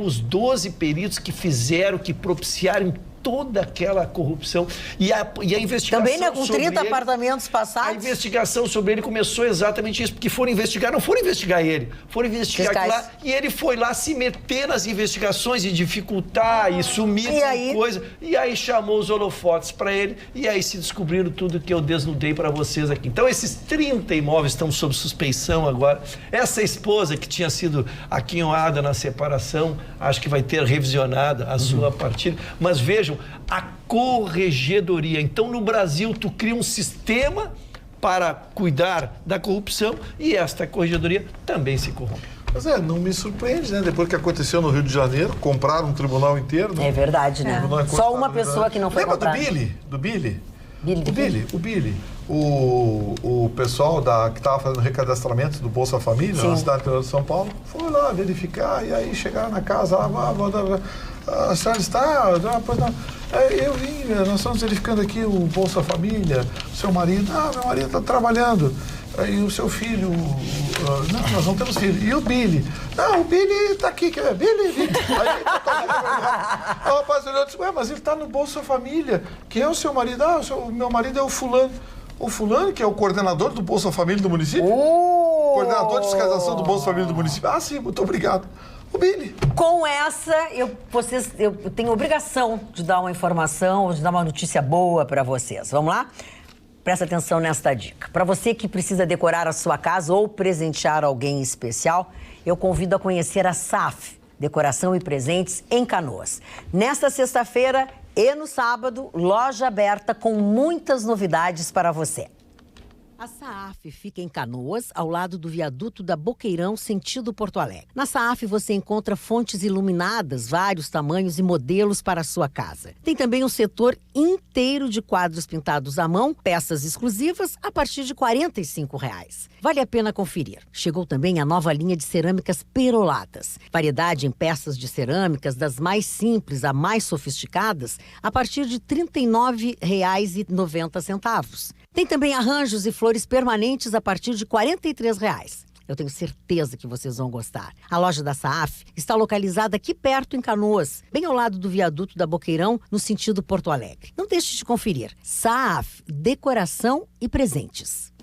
os 12 peritos que propiciaram toda aquela corrupção. E a investigação também, né, com 30 ele, apartamentos passados. A investigação sobre ele começou exatamente isso, porque não foram investigar ele, foram investigar lá, e ele foi lá se meter nas investigações e dificultar e sumir com coisa. E aí chamou os holofotes para ele, e aí se descobriram tudo que eu desnudei para vocês aqui. Então esses 30 imóveis estão sob suspeição agora. Essa esposa que tinha sido aquinhoada na separação, acho que vai ter revisionada a sua partida. Mas vejam, a corregedoria. Então, no Brasil, tu cria um sistema para cuidar da corrupção e esta corregedoria também se corrompe. Mas não me surpreende, né? Depois que aconteceu no Rio de Janeiro, compraram um tribunal inteiro. Né? É verdade, né? Só uma pessoa que não foi comprada. Lembra do Billy? O Billy. o pessoal que estava fazendo recadastramento do Bolsa Família, na cidade de São Paulo, foi lá verificar, e aí chegaram na casa, a senhora está? Eu vim, nós estamos verificando aqui o Bolsa Família, seu marido, meu marido está trabalhando. E o seu filho, não, nós não temos filho. E o Billy? Não, o Billy está aqui, Billy. Aí o rapaz olhou e disse, mas ele está no Bolsa Família. Quem é o seu marido? O meu marido é o fulano. O fulano, que é o coordenador do Bolsa Família do município? Coordenador de fiscalização do Bolsa Família do município. Sim, muito obrigado. O Billy. Com essa, eu tenho obrigação de dar uma informação, de dar uma notícia boa para vocês. Vamos lá? Presta atenção nesta dica. Para você que precisa decorar a sua casa ou presentear alguém especial, eu convido a conhecer a SAF, Decoração e Presentes em Canoas. Nesta sexta-feira e no sábado, loja aberta com muitas novidades para você. A SAF fica em Canoas, ao lado do viaduto da Boqueirão, sentido Porto Alegre. Na SAF você encontra fontes iluminadas, vários tamanhos e modelos para a sua casa. Tem também um setor inteiro de quadros pintados à mão, peças exclusivas a partir de R$ 45. Vale a pena conferir. Chegou também a nova linha de cerâmicas perolatas. Variedade em peças de cerâmicas, das mais simples a mais sofisticadas, a partir de R$ 39,90. Tem também arranjos e flores permanentes a partir de R$ 43. Eu tenho certeza que vocês vão gostar. A loja da SAF está localizada aqui perto em Canoas, bem ao lado do viaduto da Boqueirão, no sentido Porto Alegre. Não deixe de conferir. SAF, Decoração e Presentes.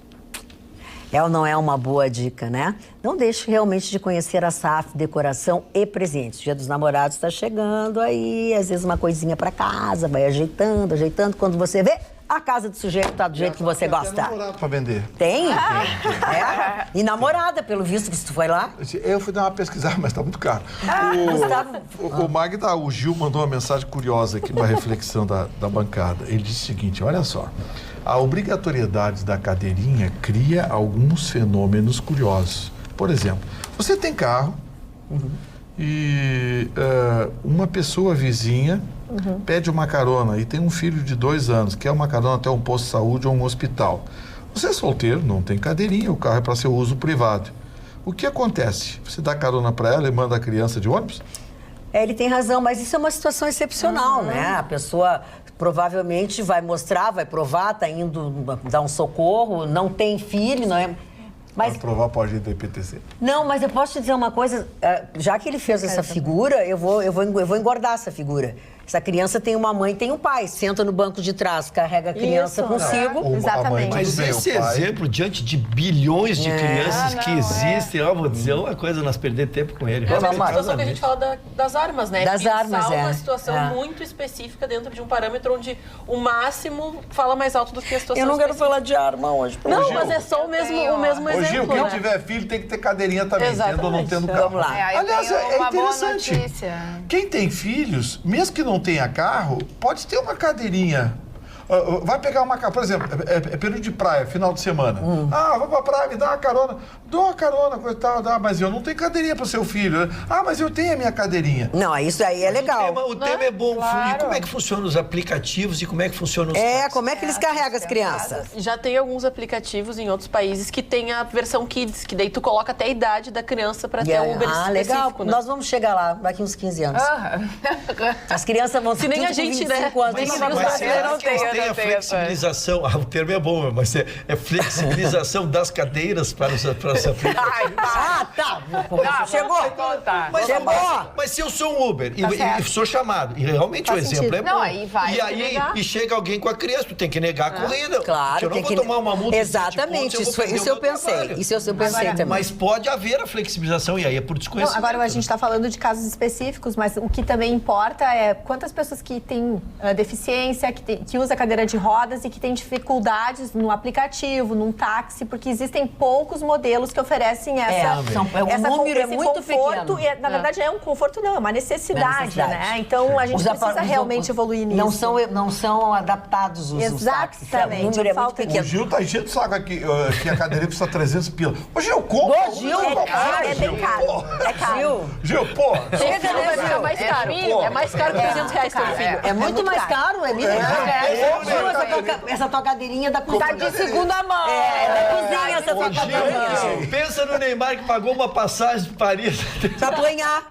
É ou não é uma boa dica, né? Não deixe realmente de conhecer a SAF, Decoração e Presentes. O Dia dos Namorados está chegando aí, às vezes uma coisinha para casa, vai ajeitando. Quando você vê, a casa do sujeito tá do jeito que você gosta. Tem namorado para vender. Tem? É. E namorada, pelo visto que tu foi lá? Eu fui dar uma pesquisada, mas tá muito caro. O Magda, o Gil mandou uma mensagem curiosa aqui, uma reflexão da bancada. Ele disse o seguinte, olha só. A obrigatoriedade da cadeirinha cria alguns fenômenos curiosos. Por exemplo, você tem carro e uma pessoa vizinha pede uma carona e tem um filho de 2 anos, quer uma carona até um posto de saúde ou um hospital. Você é solteiro, não tem cadeirinha, o carro é para seu uso privado. O que acontece? Você dá carona para ela e manda a criança de ônibus? Ele tem razão, mas isso é uma situação excepcional, né? A pessoa provavelmente vai mostrar, vai provar, tá indo dar um socorro, não tem filho, não é... Mas provar pode ir do IPTC. Não, mas eu posso te dizer uma coisa, já que ele fez essa figura, eu vou engordar essa figura. Essa criança tem uma mãe e tem um pai. Senta no banco de trás, carrega a criança consigo. Exatamente. Mas esse exemplo, diante de bilhões de crianças que existem, vou dizer uma coisa, nós perder tempo com ele. É uma situação que a gente fala das armas, né? Das armas, uma situação muito específica dentro de um parâmetro onde o máximo fala mais alto do que a situação Eu não quero falar de arma hoje. Não, Gil, mas é só o mesmo exemplo. Gil, quem tiver filho tem que ter cadeirinha também, tendo ou não tendo carro. Vamos lá. Aliás, é interessante. Quem tem filhos, mesmo que não tenha carro, pode ter uma cadeirinha. Vai pegar uma carona, por exemplo, é período de praia, final de semana. Vou pra praia, me dá uma carona. Dou uma carona, coisa tal, mas eu não tenho cadeirinha pro seu filho. Mas eu tenho a minha cadeirinha. Não, isso aí é legal. O tema é bom. Claro. E como é que funcionam os aplicativos e como é que funcionam os táxis? Como é que eles carregam as crianças? Já tem alguns aplicativos em outros países que tem a versão Kids, que daí tu coloca até a idade da criança pra ter o Uber específico. Legal. Né? Nós vamos chegar lá daqui uns 15 anos. As crianças vão se nem a gente, né? Tem a flexibilização, o termo é bom, mas é flexibilização das cadeiras para os aplicativos. Tá. Chegou. Mas se eu sou um Uber e sou chamado, e realmente o exemplo é bom. E chega alguém com a criança, tu tem que negar a corrida. Claro. Eu não vou tomar uma multa. Exatamente, isso eu pensei. Isso eu pensei também. Mas pode haver a flexibilização, e aí é por desconhecimento. Agora a gente está falando de casos específicos, mas o que também importa é quantas pessoas que têm deficiência, que usa cadeira de rodas e que têm dificuldades no aplicativo, num táxi, porque existem poucos modelos que oferecem número é muito conforto. Pequeno. E, na verdade, é um conforto, não, é uma necessidade, né? Então, a gente precisa realmente evoluir nisso. Não são adaptados os táxis. Exatamente. O número é muito pequeno. O Gil tá enchendo o saco aqui, que a cadeirinha custa 300 pila. Ô, Gil, compra! É bem caro. É caro. Gil, pô! Chega, né, Gil? É mais caro. É mais caro que R$300 teu filho. É muito mais caro, é mesmo? Essa tua cadeirinha da cozinha. Tá de segunda mão. É da cozinha essa tua cadeirinha. Pensa no Neymar que pagou uma passagem para Paris.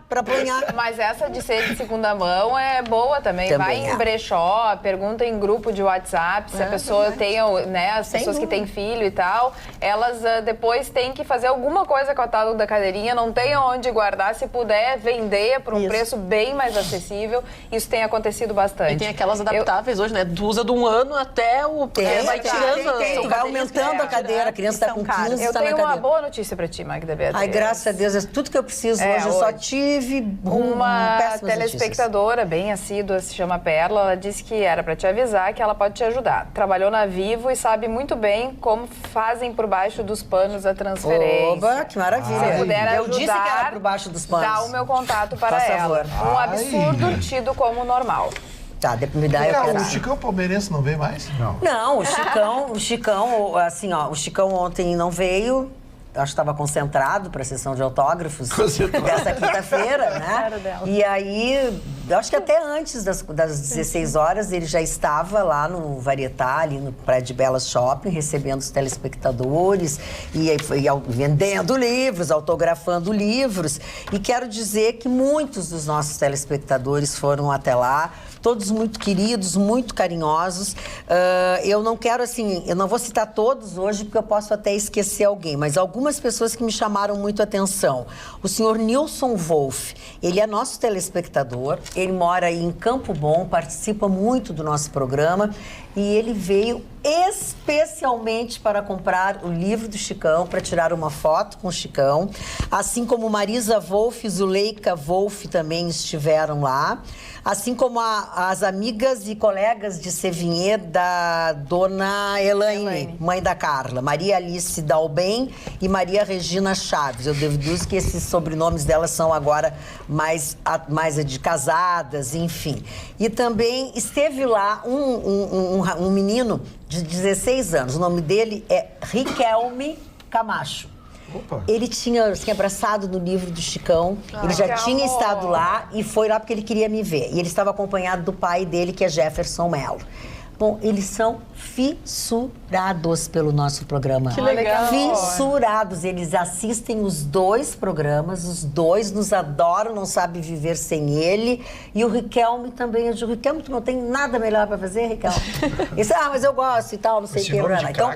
Pra apanhar. Mas essa de ser de segunda mão é boa também. Vai em brechó, pergunta em grupo de WhatsApp se a pessoa tem, né, as pessoas que têm filho e tal, elas depois têm que fazer alguma coisa com a tal da cadeirinha, não tem onde guardar, se puder vender por um preço bem mais acessível. Isso tem acontecido bastante. E tem aquelas adaptáveis hoje, né? Tu usa de 1 ano até o... vai tirando. Vai aumentando a cadeira, a criança tá com 15, Eu tenho uma boa notícia pra ti, Magda Beatriz. Ai, graças a Deus, é tudo que eu preciso hoje. Eu só tive uma telespectadora bem assídua, se chama Perla, ela disse que era pra te avisar que ela pode te ajudar. Trabalhou na Vivo e sabe muito bem como fazem por baixo dos panos a transferência. Oba, que maravilha. Se puder ajudar, eu disse que era por baixo dos panos. Dá o meu contato para ela. Um absurdo tido como normal. Tá, me dá, eu quero. O Chicão palmeirense não vem mais? Não, o Chicão, assim, ó, o Chicão ontem não veio. Acho que estava concentrado para a sessão de autógrafos dessa quinta-feira, né? E aí, acho que até antes das 16 horas, ele já estava lá no Varietá, ali no Praia de Belas Shopping, recebendo os telespectadores e vendendo livros, autografando livros. E quero dizer que muitos dos nossos telespectadores foram até lá, todos muito queridos, muito carinhosos. Eu não quero, assim, eu não vou citar todos hoje, porque eu posso até esquecer alguém, mas algumas pessoas que me chamaram muito atenção. O senhor Nilson Wolff, ele é nosso telespectador, ele mora aí em Campo Bom, participa muito do nosso programa e ele veio especialmente para comprar o livro do Chicão, para tirar uma foto com o Chicão, assim como Marisa Wolff e Zuleika Wolff também estiveram lá, assim como as amigas e colegas de Sevinhê da dona Elaine, mãe da Carla, Maria Alice Dalben e Maria Regina Chaves. Eu deduzo que esses sobrenomes delas são agora mais de casadas, enfim. E também esteve lá um menino de 16 anos, o nome dele é Riquelme Camacho. Opa. Ele tinha abraçado no livro do Chicão, ele já tinha estado lá e foi lá porque ele queria me ver. E ele estava acompanhado do pai dele, que é Jefferson Mello. Bom, eles são fissurados pelo nosso programa. Que legal. Fissurados. Eles assistem os 2 programas, os 2 nos adoram, não sabem viver sem ele. E o Riquelme também. O Riquelme, tu não tem nada melhor para fazer, Riquelme? Mas eu gosto e tal, não sei o que. Então,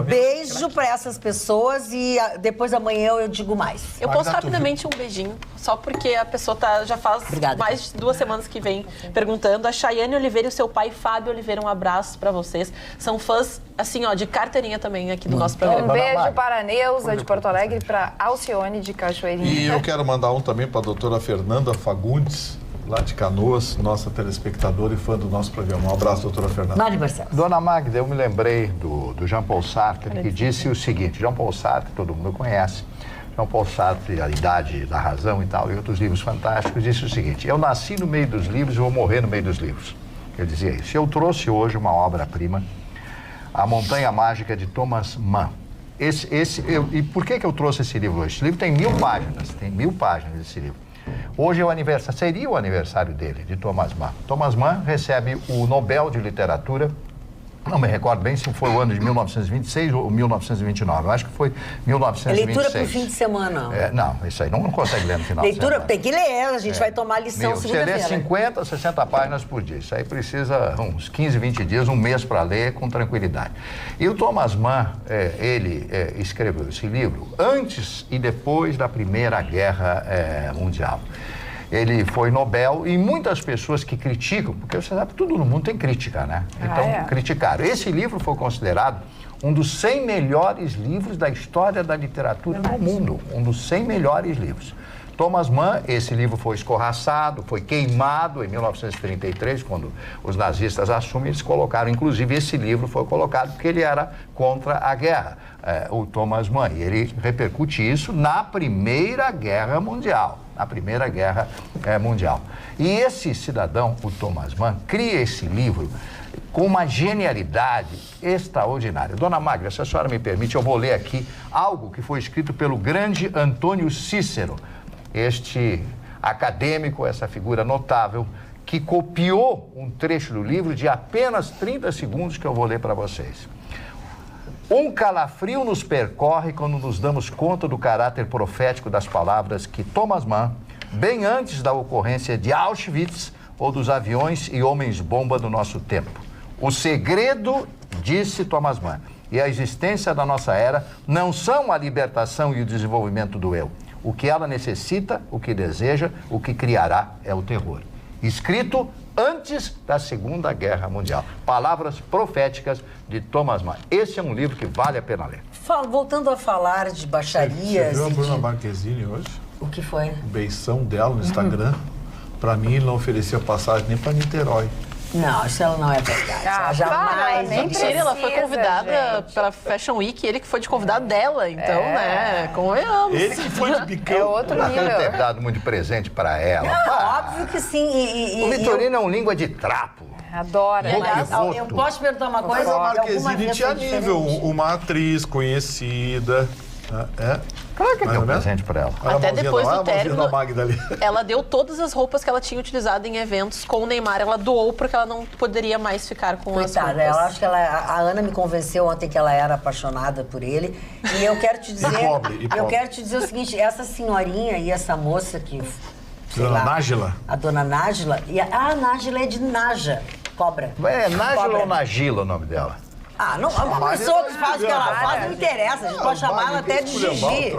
beijo para essas pessoas e depois amanhã eu digo mais. Eu posso rapidamente um beijinho, só porque a pessoa já faz mais de 2 semanas que vem perguntando. A Chayane Oliveira e o seu pai, Fábio Oliveira, um abraço para vocês. São fãs, assim, ó, de carteirinha também aqui do nosso programa. Um beijo para a Neuza, de Porto Alegre, e para Alcione, de Cachoeirinha. E eu quero mandar um também para a doutora Fernanda Fagundes, lá de Canoas, nossa telespectadora e fã do nosso programa. Um abraço, doutora Fernanda. Mário Barcelos. Dona Magda, eu me lembrei do Jean-Paul Sartre, que disse o seguinte: Jean-Paul Sartre, todo mundo conhece, Jean-Paul Sartre, A Idade da Razão e tal, e outros livros fantásticos, disse o seguinte: eu nasci no meio dos livros e vou morrer no meio dos livros. Ele dizia isso. Eu trouxe hoje uma obra-prima, A Montanha Mágica, de Thomas Mann. E por que eu trouxe esse livro hoje? Esse livro tem 1000 páginas, esse livro. Hoje seria o aniversário dele, de Thomas Mann. Thomas Mann recebe o Nobel de Literatura, não me recordo bem se foi o ano de 1926 ou 1929, eu acho que foi 1926. Leitura pro fim de semana. Não, isso aí não consegue ler no final de semana. Tem que ler, a gente vai tomar lição segunda-feira. Você lê 50, 60 páginas por dia, isso aí precisa uns 15, 20 dias, um mês para ler com tranquilidade. E o Thomas Mann, ele escreveu esse livro antes e depois da Primeira Guerra Mundial. Ele foi Nobel e muitas pessoas que criticam, porque você sabe que tudo no mundo tem crítica, né? Então, criticaram. Esse livro foi considerado um dos 100 melhores livros da história da literatura no mundo. Um dos 100 melhores livros. Thomas Mann, esse livro foi escorraçado, foi queimado em 1933, quando os nazistas assumem, eles colocaram, inclusive esse livro foi colocado porque ele era contra a guerra, o Thomas Mann, e ele repercute isso na Primeira Guerra Mundial. E esse cidadão, o Thomas Mann, cria esse livro com uma genialidade extraordinária. Dona Magda, se a senhora me permite, eu vou ler aqui algo que foi escrito pelo grande Antônio Cícero, este acadêmico, essa figura notável, que copiou um trecho do livro de apenas 30 segundos que eu vou ler para vocês. Um calafrio nos percorre quando nos damos conta do caráter profético das palavras que Thomas Mann, bem antes da ocorrência de Auschwitz ou dos aviões e homens-bomba do nosso tempo. O segredo, disse Thomas Mann, e a existência da nossa era não são a libertação e o desenvolvimento do eu. O que ela necessita, o que deseja, o que criará é o terror. Escrito antes da Segunda Guerra Mundial. Palavras proféticas de Thomas Mann. Esse é um livro que vale a pena ler. Voltando a falar de baixarias... Você viu a Bruna Marquezine hoje? O que foi? O beição dela no Instagram. Pra mim, ele não oferecia passagem nem pra Niterói. Não, isso ela não é verdade. Ela jamais... Mentira, ela foi convidada pela Fashion Week, ele que foi de convidado dela, então, né, convenhamos. Ele que foi de bicão. É outro Não nível. ter dado muito presente para ela. Não, óbvio que sim. O Vitorino é um língua de trapo. Adora. Aliás, eu posso perguntar uma coisa? A Alguma Marquezine vez tinha foi nível, diferente? uma atriz conhecida. Claro que Mais deu ou menos? presente para ela. Olha a Até mãozinha depois lá, do a mãozinha término, da Magda ali. ela deu todas as roupas que ela tinha utilizado em eventos com o Neymar. Ela doou porque ela não poderia mais ficar com as Coitada, roupas. ela acho que a Ana me convenceu ontem que ela era apaixonada por ele. E eu quero te dizer, eu quero te dizer o seguinte, essa senhorinha e essa moça que, sei Dona lá, Nájila? a dona Nájila, e a Nájila é de Naja, cobra. É Nájila Cobra. ou Nagila o nome dela? Ah, não, uma pessoa que faz o que ela faz não interessa. A gente pode chamar ela até de Gigi.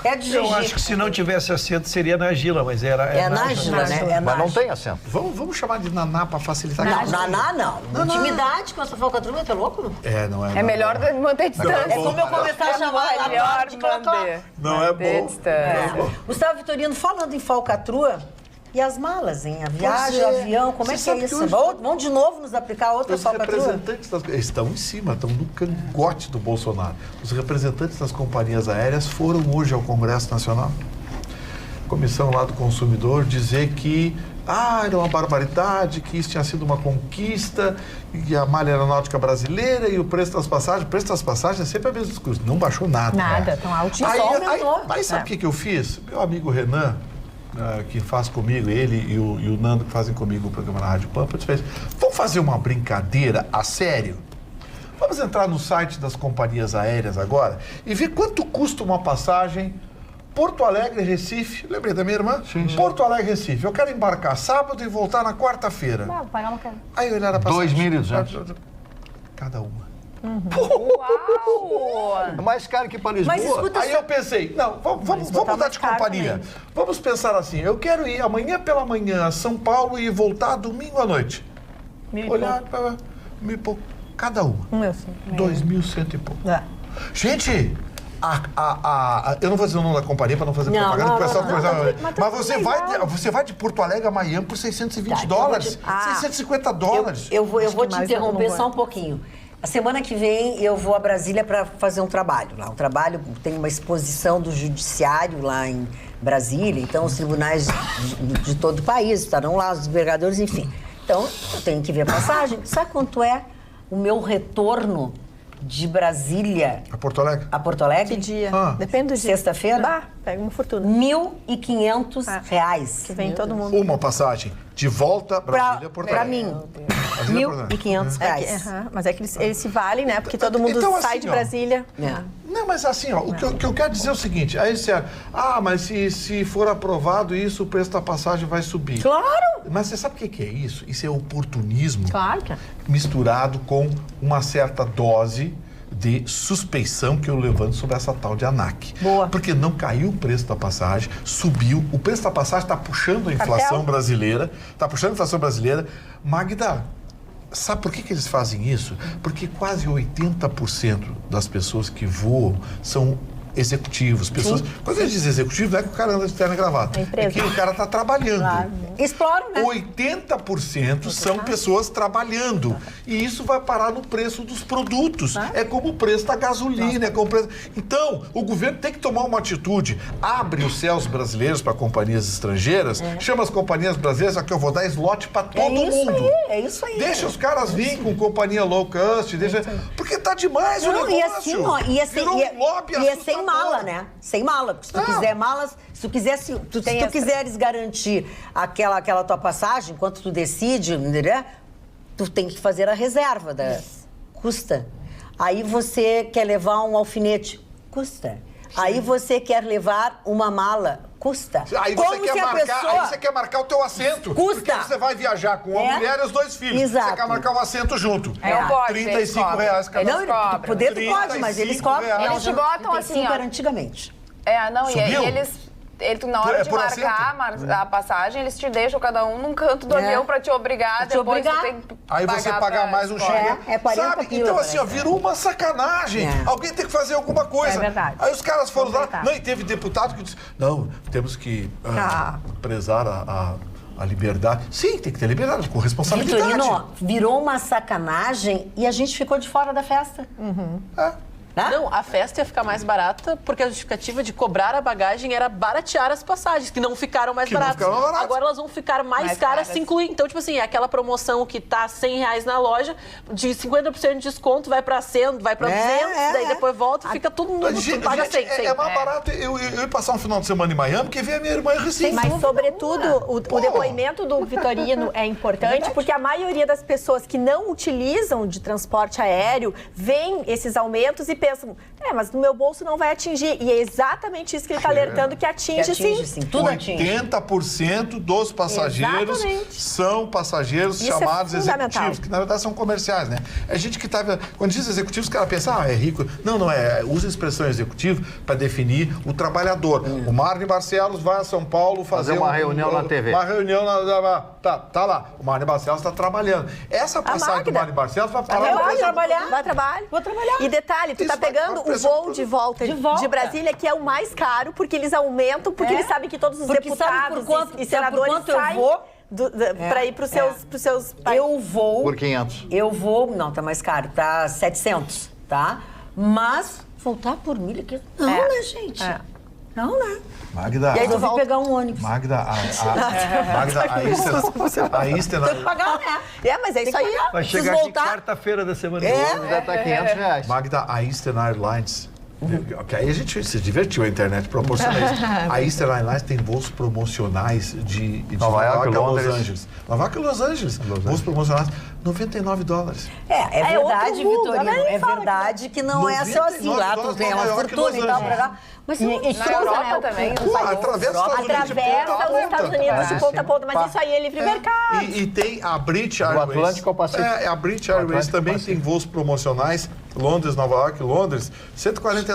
É de Eu Gigi. acho que se não tivesse acento seria Nagila, mas era... É Nájila, né? É Mas não Nájila. tem acento. Vamos chamar de Naná pra facilitar. Não, Naná não. Intimidade com essa falcatrua, tá louco? Não é. É melhor manter distância. É como eu começar a chamar ela Melhor de clocó. manter. Não é Manter bom. distância. Gustavo Vitorino, falando em falcatrua, e as malas, hein? A viagem, o avião, como é que é isso? Vão de novo nos aplicar outra Os falcatrua? representantes estão em cima, estão no cangote do Bolsonaro. Os representantes das companhias aéreas foram hoje ao Congresso Nacional. Comissão lá do consumidor dizer que era uma barbaridade, que isso tinha sido uma conquista, e a malha aeronáutica brasileira e o preço das passagens. O preço das passagens é sempre o mesmo discurso, não baixou nada. Nada, tão altíssimo. Só aumentou. Mas sabe o que eu fiz? Meu amigo Renan, que faz comigo, ele e o Nando que fazem comigo o programa na Rádio Pampa, eu disse, vamos fazer uma brincadeira a sério? Vamos entrar no site das companhias aéreas agora e ver quanto custa uma passagem Porto Alegre, Recife. Lembrei da minha irmã? Sim. Porto Alegre, Recife. Eu quero embarcar sábado e voltar na quarta-feira. Não, pagar uma cara. Aí eu olhar a passagem. 2.200. Cada uma. Uau! É mais caro que para Lisboa. Mas escuta Aí eu pensei, não, vamos botar mudar mais de caro companhia. também. Vamos pensar assim, eu quero ir amanhã pela manhã a São Paulo e voltar domingo à noite. Olhar para mil e pouco. Cada uma. 2.100 e pouco. É. Gente, eu não vou dizer o nome da companhia para não fazer propaganda, porque o pessoal começa. Mas você vai de Porto Alegre a Miami por 620 dólares, 650 dólares. Eu vou te mais interromper eu não só vou. um pouquinho. A semana que vem eu vou a Brasília para fazer um trabalho lá. Tem uma exposição do judiciário lá em Brasília, então os tribunais de todo o país estarão lá, os desembargadores, enfim. Então, eu tenho que ver a passagem. Sabe quanto é o meu retorno de Brasília A Porto Alegre? a Porto Alegre? Que dia? Ah. Depende do dia. Sexta-feira? Bah, pega uma fortuna. R$ 1.500. Que vem todo mundo. Uma passagem de volta Brasília, Porto Pra Alegre. mim, Brasília, Porto Alegre. R$ 1.500. Mas é que eles se valem, né? Porque todo mundo Então, sai assim, de ó, Brasília. É. Não, mas assim, ó, o que eu quero dizer é o seguinte, aí você, mas se for aprovado isso, o preço da passagem vai subir. Claro! Mas você sabe o que é isso? Isso é oportunismo Claro que é. misturado com uma certa dose de suspeição que eu levanto sobre essa tal de ANAC. Boa. Porque não caiu o preço da passagem, subiu, o preço da passagem está puxando a inflação brasileira, Magda, sabe por que eles fazem isso? Porque quase 80% das pessoas que voam são executivos, pessoas... Quando eles dizem executivo, não é que o cara anda de terno e gravata. É empresa. É que o cara está trabalhando. Claro. Exploro, né? 80% são pessoas trabalhando. E isso vai parar no preço dos produtos. É como o preço da gasolina, é como o preço... Então, o governo tem que tomar uma atitude. Abre os céus brasileiros para companhias estrangeiras, chama as companhias brasileiras, aqui eu vou dar slot para todo mundo. É isso aí. Deixa os caras virem com companhia low cost, porque tá demais o Não, negócio. e assim, ó, Virou um lobby ia ser assustador. mala, né? Sem mala. Porque se tu quiser malas, se tu quiseres garantir aquela tua passagem, enquanto tu decide, né? Tu tem que fazer a reserva custa. Aí você quer levar um alfinete, custa. Aí você quer levar uma mala, custa. Aí você quer marcar o teu assento. Custa. Porque você vai viajar com uma mulher e os 2 filhos. Exato. Você quer marcar o assento junto. Não pode, R$35 cada Não, poder tu pode, mas eles cobram. Eles te botam assim, ó. Era antigamente. E eles... na hora de marcar a passagem, eles te deixam cada um num canto do avião pra te obrigar. Depois tu tem que aí você pagar mais um cheque. É 40 pila. Então assim, ó, virou uma sacanagem. Alguém tem que fazer alguma coisa. É verdade. Aí os caras foram lá. Não, e teve deputado que disse, não, temos que prezar a liberdade. Sim, tem que ter liberdade, com responsabilidade. Vitorino, virou uma sacanagem e a gente ficou de fora da festa. Não, a festa ia ficar mais barata porque a justificativa de cobrar a bagagem era baratear as passagens, que não ficaram mais baratas. Agora elas vão ficar mais caras se incluir. Então, tipo assim, é aquela promoção que tá R$100 na loja, de 50% de desconto, vai pra 100, vai pra 200, daí depois volta e fica tudo no paga 100. É mais barato eu ir passar um final de semana em Miami que ver a minha irmã em Recife. Mas, sobretudo, o depoimento do Vitorino é importante porque a maioria das pessoas que não utilizam de transporte aéreo veem esses aumentos e pensam, mas no meu bolso não vai atingir. E é exatamente isso que ele está alertando, que atinge sim. Tudo atinge. 80% dos passageiros são passageiros isso chamados executivos, que na verdade são comerciais, né? É gente que tá... Quando diz executivos, os caras pensam, é rico. Não, usa a expressão executivo para definir o trabalhador. O Marne Barcelos vai a São Paulo fazer uma reunião na TV. Uma reunião tá lá. O Marne Barcelos está trabalhando. Essa passagem do Marne Barcelos vai parar Vai trabalhar. Vou trabalhar. E detalhe, tu tá pegando o voo de volta de Brasília, que é o mais caro, porque eles aumentam, porque eles sabem que todos os deputados e senadores saem para ir para os seus países. Eu vou... Por 500. Não, tá mais caro, tá 700, tá? Mas voltar por 1.500... Não, né, gente? Não, né? Magda... E aí tu vai pegar um ônibus. Magda, a Easter... Tem que pagar, né? Mas é isso aí. Vai chegar aqui quarta-feira da semana que vem. Já tá R$500. Magda, a Eastern Airlines... Que aí a gente se divertiu, a internet proporciona isso. A Eastern Airlines tem voos promocionais de Nova York a Los Angeles. Nova York e Los Angeles. Voos promocionais, $99. É verdade, Vitorino. É verdade que não é só assim. Lá tu tem uma fortuna e tal, pra cá. Mas na Europa também. Atravessa os Estados Unidos de ponta a ponta. Mas isso aí é livre mercado. E tem a British Airways. Do Atlântico ao Pacífico. A British Airways também tem voos promocionais. Londres, Nova York, Londres, $149.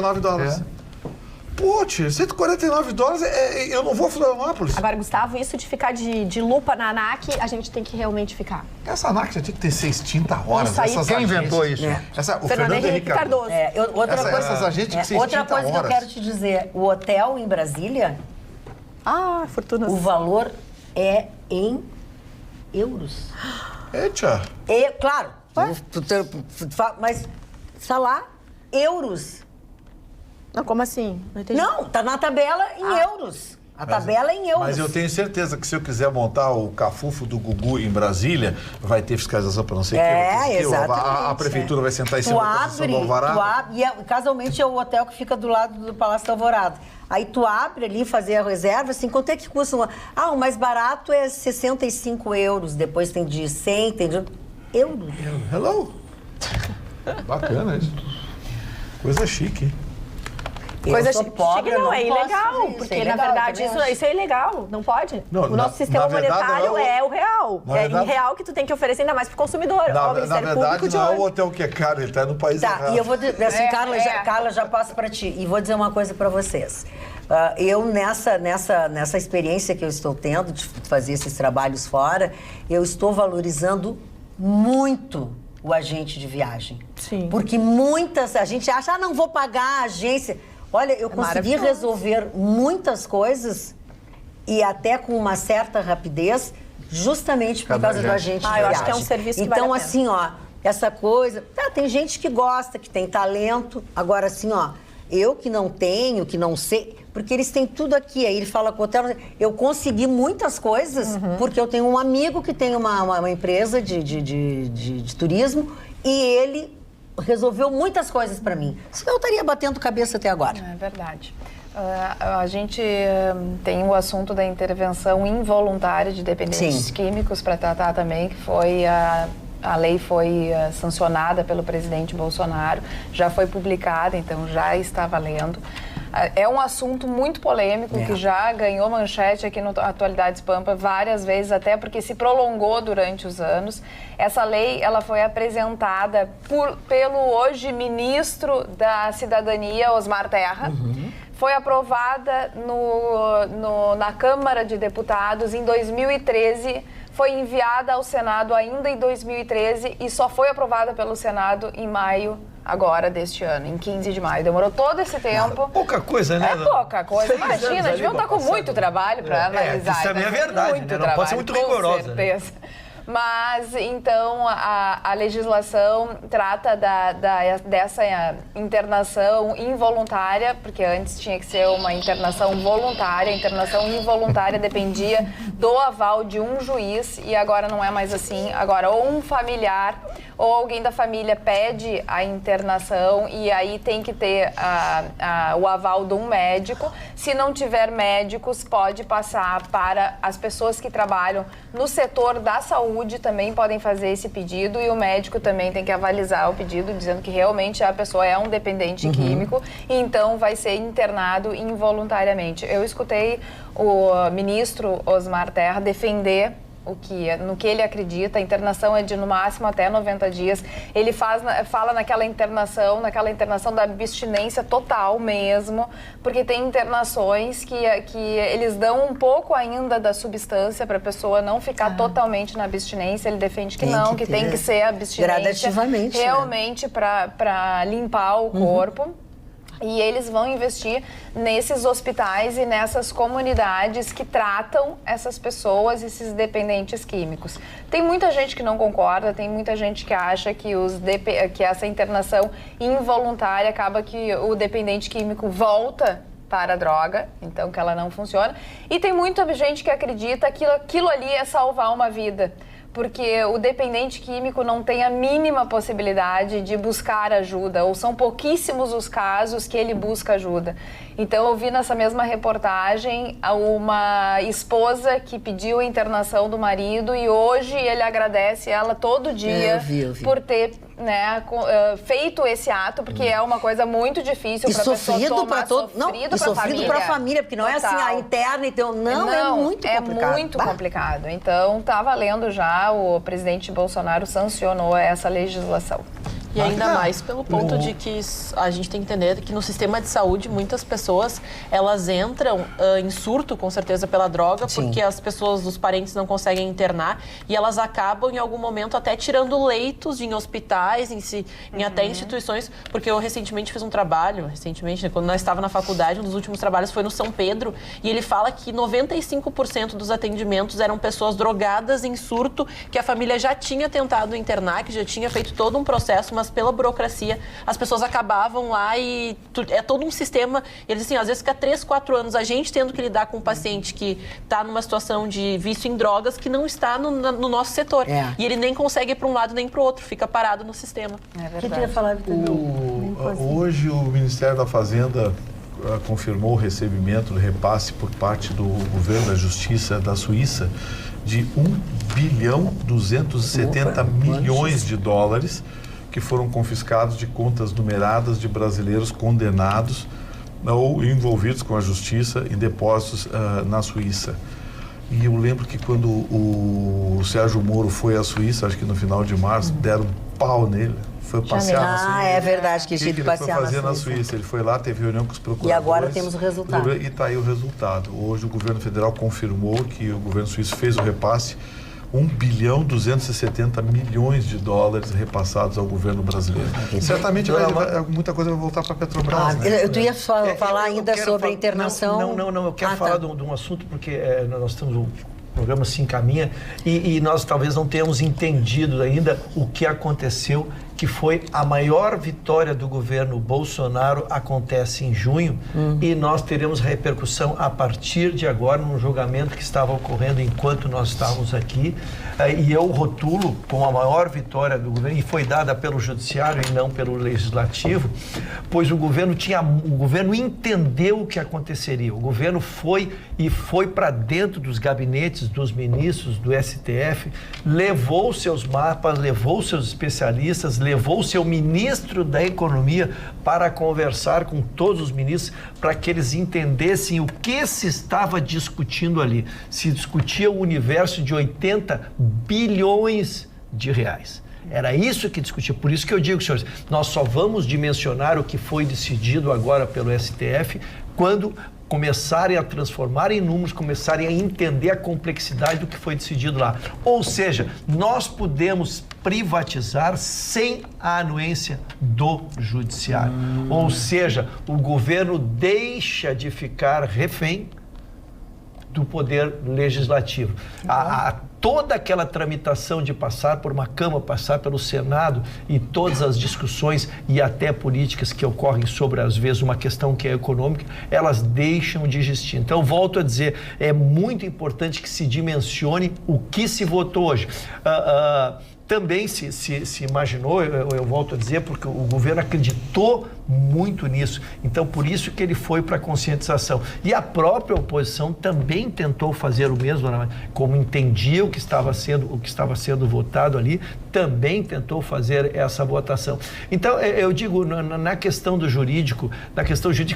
Putz, $149, eu não vou a Florianópolis. Agora, Gustavo, isso de ficar de lupa na ANAC, a gente tem que realmente ficar. Essa ANAC já tinha que ter 6 tinta horas. Isso aí, quem inventou isso? O Fernando Henrique Cardoso. Essas agentes que 6 outra coisa que eu quero te dizer, o hotel em Brasília, fortunas. O valor é em euros. Eita. Claro, mas está lá, euros. Não, como assim? Não entendi. Não, tá na tabela em euros. A tabela é em euros. Mas eu tenho certeza que se eu quiser montar o cafufo do Gugu em Brasília, vai ter fiscalização para não sei o que. Exatamente. A prefeitura vai sentar em cima da concessão do Alvará. E casualmente é o hotel que fica do lado do Palácio do Alvorada. Aí tu abre ali, fazer a reserva, assim, quanto é que custa? O mais barato é 65 euros, depois tem de 100, tem de euros. Hello. Bacana isso. Coisa chique. Coisa chique não, é ilegal, porque na verdade isso é ilegal, não pode. O nosso sistema monetário é o real. É em real que tu tem que oferecer ainda mais pro consumidor. Na verdade, não é o hotel que é caro, ele tá no país errado. E eu vou dizer assim, Carla, já passo para ti. E vou dizer uma coisa para vocês. Eu, nessa experiência que eu estou tendo de fazer esses trabalhos fora, eu estou valorizando muito o agente de viagem. Sim. Porque a gente acha, não vou pagar a agência. Olha, eu consegui resolver muitas coisas e até com uma certa rapidez, justamente por causa do agente de viagem. Eu acho que é um serviço que então, vale a assim, essa coisa... tem gente que gosta, que tem talento. Agora, assim, eu que não tenho, que não sei... Porque eles têm tudo aqui. Aí ele fala com o hotel... Eu consegui muitas coisas porque eu tenho um amigo que tem uma empresa de turismo e ele resolveu muitas coisas para mim. Senão eu estaria batendo cabeça até agora. É verdade. A gente tem o assunto da intervenção involuntária de dependentes químicos para tratar também, que foi a lei foi sancionada pelo presidente Bolsonaro, já foi publicada, então já está valendo. É um assunto muito polêmico, que já ganhou manchete aqui no Atualidades Pampa várias vezes, até porque se prolongou durante os anos. Essa lei, ela foi apresentada pelo hoje ministro da Cidadania, Osmar Terra. Foi aprovada na Câmara de Deputados em 2013, foi enviada ao Senado ainda em 2013 e só foi aprovada pelo Senado em maio agora deste ano, em 15 de maio. Demorou todo esse tempo. Pouca coisa, né? É pouca coisa. Imagina, deviam estar com muito trabalho para analisar. Isso também é verdade, né? Não pode ser muito rigorosa. Com certeza. Mas, então, a legislação trata dessa internação involuntária, porque antes tinha que ser uma internação voluntária. A internação involuntária dependia do aval de um juiz e agora não é mais assim. Agora, ou um familiar ou alguém da família pede a internação e aí tem que ter o aval de um médico. Se não tiver médicos, pode passar para as pessoas que trabalham no setor da saúde, também podem fazer esse pedido e o médico também tem que avalizar o pedido, dizendo que realmente a pessoa é um dependente químico e então vai ser internado involuntariamente. Eu escutei o ministro Osmar Terra defender no que ele acredita. A internação é de no máximo até 90 dias. Ele fala naquela internação da abstinência total mesmo, porque tem internações que eles dão um pouco ainda da substância para a pessoa não ficar totalmente na abstinência. Ele defende que não, que tem que ser abstinência gradativamente, realmente para limpar o corpo. E eles vão investir nesses hospitais e nessas comunidades que tratam essas pessoas, esses dependentes químicos. Tem muita gente que não concorda, tem muita gente que acha que essa internação involuntária acaba que o dependente químico volta para a droga, então que ela não funciona. E tem muita gente que acredita que aquilo ali é salvar uma vida, porque o dependente químico não tem a mínima possibilidade de buscar ajuda, ou são pouquíssimos os casos que ele busca ajuda. Então, eu vi nessa mesma reportagem uma esposa que pediu a internação do marido e hoje ele agradece ela todo dia eu vi. por ter feito esse ato, porque é uma coisa muito difícil para a pessoa tomar, sofrido para a família, porque não total. É assim, a interna, então, é muito complicado. É muito complicado. Então, tá valendo já, o presidente Bolsonaro sancionou essa legislação. E ainda mais pelo ponto de que a gente tem que entender que no sistema de saúde muitas pessoas, elas entram em surto, com certeza, pela droga, porque as pessoas, os parentes não conseguem internar e elas acabam em algum momento até tirando leitos em hospitais, em até instituições, porque eu recentemente fiz um trabalho, quando nós estávamos na faculdade, um dos últimos trabalhos foi no São Pedro, e ele fala que 95% dos atendimentos eram pessoas drogadas em surto, que a família já tinha tentado internar, que já tinha feito todo um processo, mas pela burocracia, as pessoas acabavam lá e é todo um sistema. Eles assim, às vezes fica 3, 4 anos a gente tendo que lidar com um paciente que está numa situação de vício em drogas que não está no nosso setor. E ele nem consegue ir para um lado nem para o outro, fica parado no sistema. É verdade. O que queria falar, hoje o Ministério da Fazenda confirmou o recebimento do repasse por parte do governo da Justiça da Suíça de 1,270 bilhões de dólares que foram confiscados de contas numeradas de brasileiros condenados ou envolvidos com a justiça em depósitos na Suíça. E eu lembro que quando o Sérgio Moro foi à Suíça, acho que no final de março, deram um pau nele. Foi passear na Suíça. É verdade que ele foi fazer na Suíça. Ele foi lá, teve reunião com os procuradores. E agora temos o resultado. E está aí o resultado. Hoje o governo federal confirmou que o governo suíço fez o repasse, 1,270 bilhões de dólares repassados ao governo brasileiro. Certamente muita coisa vai voltar para a Petrobras. Né? Tu ia falar ainda sobre a internação. Não, eu quero falar de um assunto, porque nós temos o programa Se Encaminha e nós talvez não tenhamos entendido ainda o que aconteceu que foi a maior vitória do governo Bolsonaro, acontece em junho, e nós teremos repercussão a partir de agora num julgamento que estava ocorrendo enquanto nós estávamos aqui, e eu rotulo como a maior vitória do governo, e foi dada pelo judiciário e não pelo legislativo, pois o governo entendeu o que aconteceria. O governo foi para dentro dos gabinetes dos ministros do STF, levou seus mapas, levou seus especialistas, levou seu ministro da Economia para conversar com todos os ministros, para que eles entendessem o que se estava discutindo ali. Se discutia o universo de 80 bilhões de reais. Era isso que discutia. Por isso que eu digo, senhores, nós só vamos dimensionar o que foi decidido agora pelo STF quando começarem a transformar em números, começarem a entender a complexidade do que foi decidido lá. Ou seja, nós podemos privatizar sem a anuência do judiciário. Ou seja, o governo deixa de ficar refém do poder legislativo. Toda aquela tramitação de passar por uma Câmara, passar pelo Senado e todas as discussões e até políticas que ocorrem sobre, às vezes, uma questão que é econômica, elas deixam de existir. Então, volto a dizer, é muito importante que se dimensione o que se votou hoje. Também se imaginou, eu volto a dizer, porque o governo acreditou muito nisso. Então, por isso que ele foi para a conscientização. E a própria oposição também tentou fazer o mesmo, como entendia o que estava sendo votado ali, também tentou fazer essa votação. Então, eu digo, na questão jurídica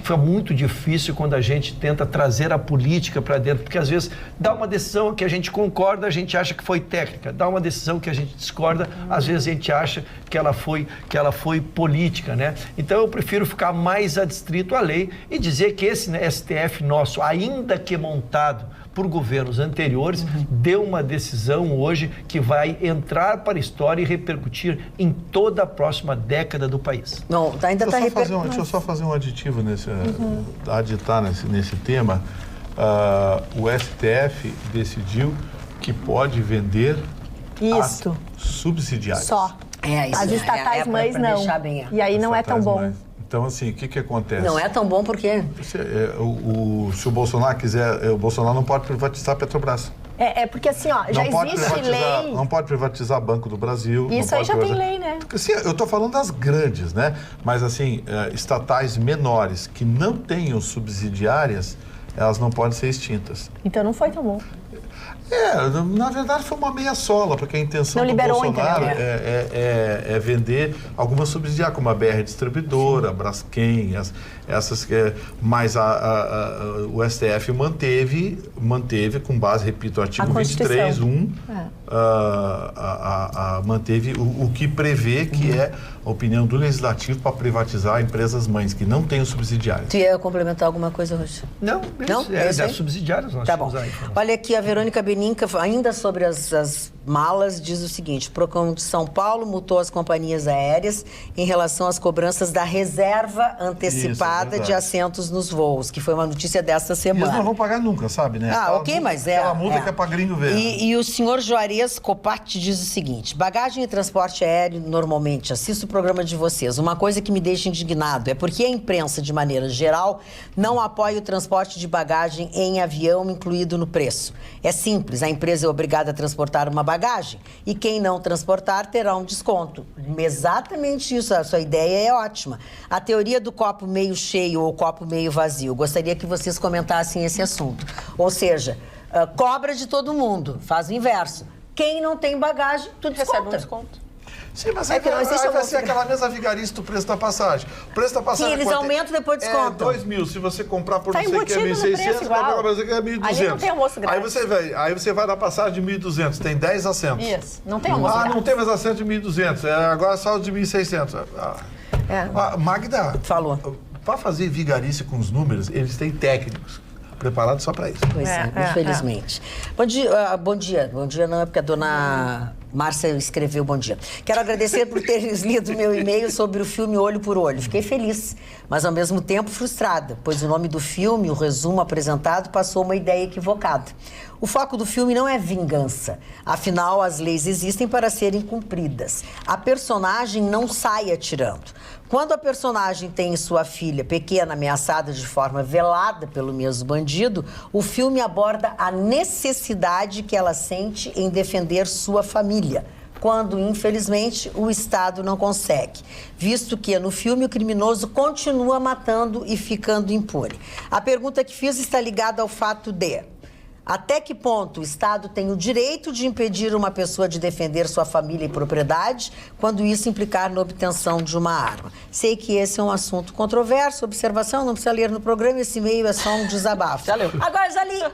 foi muito difícil quando a gente tenta trazer a política para dentro, porque às vezes dá uma decisão que a gente concorda, a gente acha que foi técnica, dá uma decisão que a gente discorda, às vezes a gente acha que ela foi política, né? Então, eu prefiro ficar mais adstrito à lei e dizer que esse STF nosso, ainda que montado por governos anteriores, deu uma decisão hoje que vai entrar para a história e repercutir em toda a próxima década do país. Não, ainda está repercutindo. Deixa eu só fazer um aditivo aditar nesse tema. O STF decidiu que pode vender as subsidiárias. Só. As estatais mães não. E aí não é tão bom. Então, assim, o que acontece? Não é tão bom porque... Se o Bolsonaro quiser, o Bolsonaro não pode privatizar a Petrobras. Porque assim, já existe lei... Não pode privatizar Banco do Brasil. Isso aí já tem lei, né? Assim, eu estou falando das grandes, né? Mas, assim, estatais menores que não tenham subsidiárias, elas não podem ser extintas. Então não foi tão bom. Na verdade foi uma meia sola, porque a intenção do Bolsonaro é vender algumas subsidiárias, como a BR Distribuidora, a Braskem, mas o STF manteve com base, repito, o artigo 23.1, manteve o que prevê que é a opinião do Legislativo para privatizar empresas mães que não tenham subsidiárias. Tu ia complementar alguma coisa, Rocha? Não? Das subsidiárias nós temos aí. Olha aqui, a Verônica Beninca, ainda sobre as malas, diz o seguinte: Procon de São Paulo multou as companhias aéreas em relação às cobranças da reserva antecipada de assentos nos voos, que foi uma notícia desta semana. Eles não vão pagar nunca, sabe, né? Mas aquela multa que é para gringo ver. E o senhor Juarez Copati diz o seguinte: bagagem e transporte aéreo, normalmente, assisto o programa de vocês, uma coisa que me deixa indignado é porque a imprensa, de maneira geral, não apoia o transporte de bagagem em avião incluído no preço. É simples, a empresa é obrigada a transportar uma bagagem e quem não transportar terá um desconto. Exatamente isso, a sua ideia é ótima. A teoria do copo meio cheio ou copo meio vazio, gostaria que vocês comentassem esse assunto. Ou seja, cobra de todo mundo, faz o inverso. Quem não tem bagagem, tu recebe um desconto. Sim, mas aí vai ser aquela mesa vigarista do preço da passagem. O preço da passagem... Sim, eles aumentam depois descontam. 2.000, se você comprar por não sei o que é 1.600, vai pagar pra você que é 1.200. Ali não tem almoço grátis. Aí você vai na passagem de 1.200, tem 10 assentos. Isso, não tem almoço grátis. Não tem mais assento de 1.200, agora só de 1.600. Magda, falou. Para fazer vigarice com os números, eles têm técnicos preparados só para isso. Pois infelizmente. Bom dia. Bom dia não, é porque a dona Márcia escreveu bom dia. Quero agradecer por teres lido meu e-mail sobre o filme Olho por Olho. Fiquei feliz, mas ao mesmo tempo frustrada, pois o nome do filme, o resumo apresentado, passou uma ideia equivocada. O foco do filme não é vingança. Afinal, as leis existem para serem cumpridas. A personagem não sai atirando. Quando a personagem tem sua filha pequena ameaçada de forma velada pelo mesmo bandido, o filme aborda a necessidade que ela sente em defender sua família, quando, infelizmente, o Estado não consegue, visto que no filme o criminoso continua matando e ficando impune. A pergunta que fiz está ligada ao fato de: até que ponto o Estado tem o direito de impedir uma pessoa de defender sua família e propriedade quando isso implicar na obtenção de uma arma? Sei que esse é um assunto controverso, observação, não precisa ler no programa, esse e-mail é só um desabafo. Já leu. Agora já li.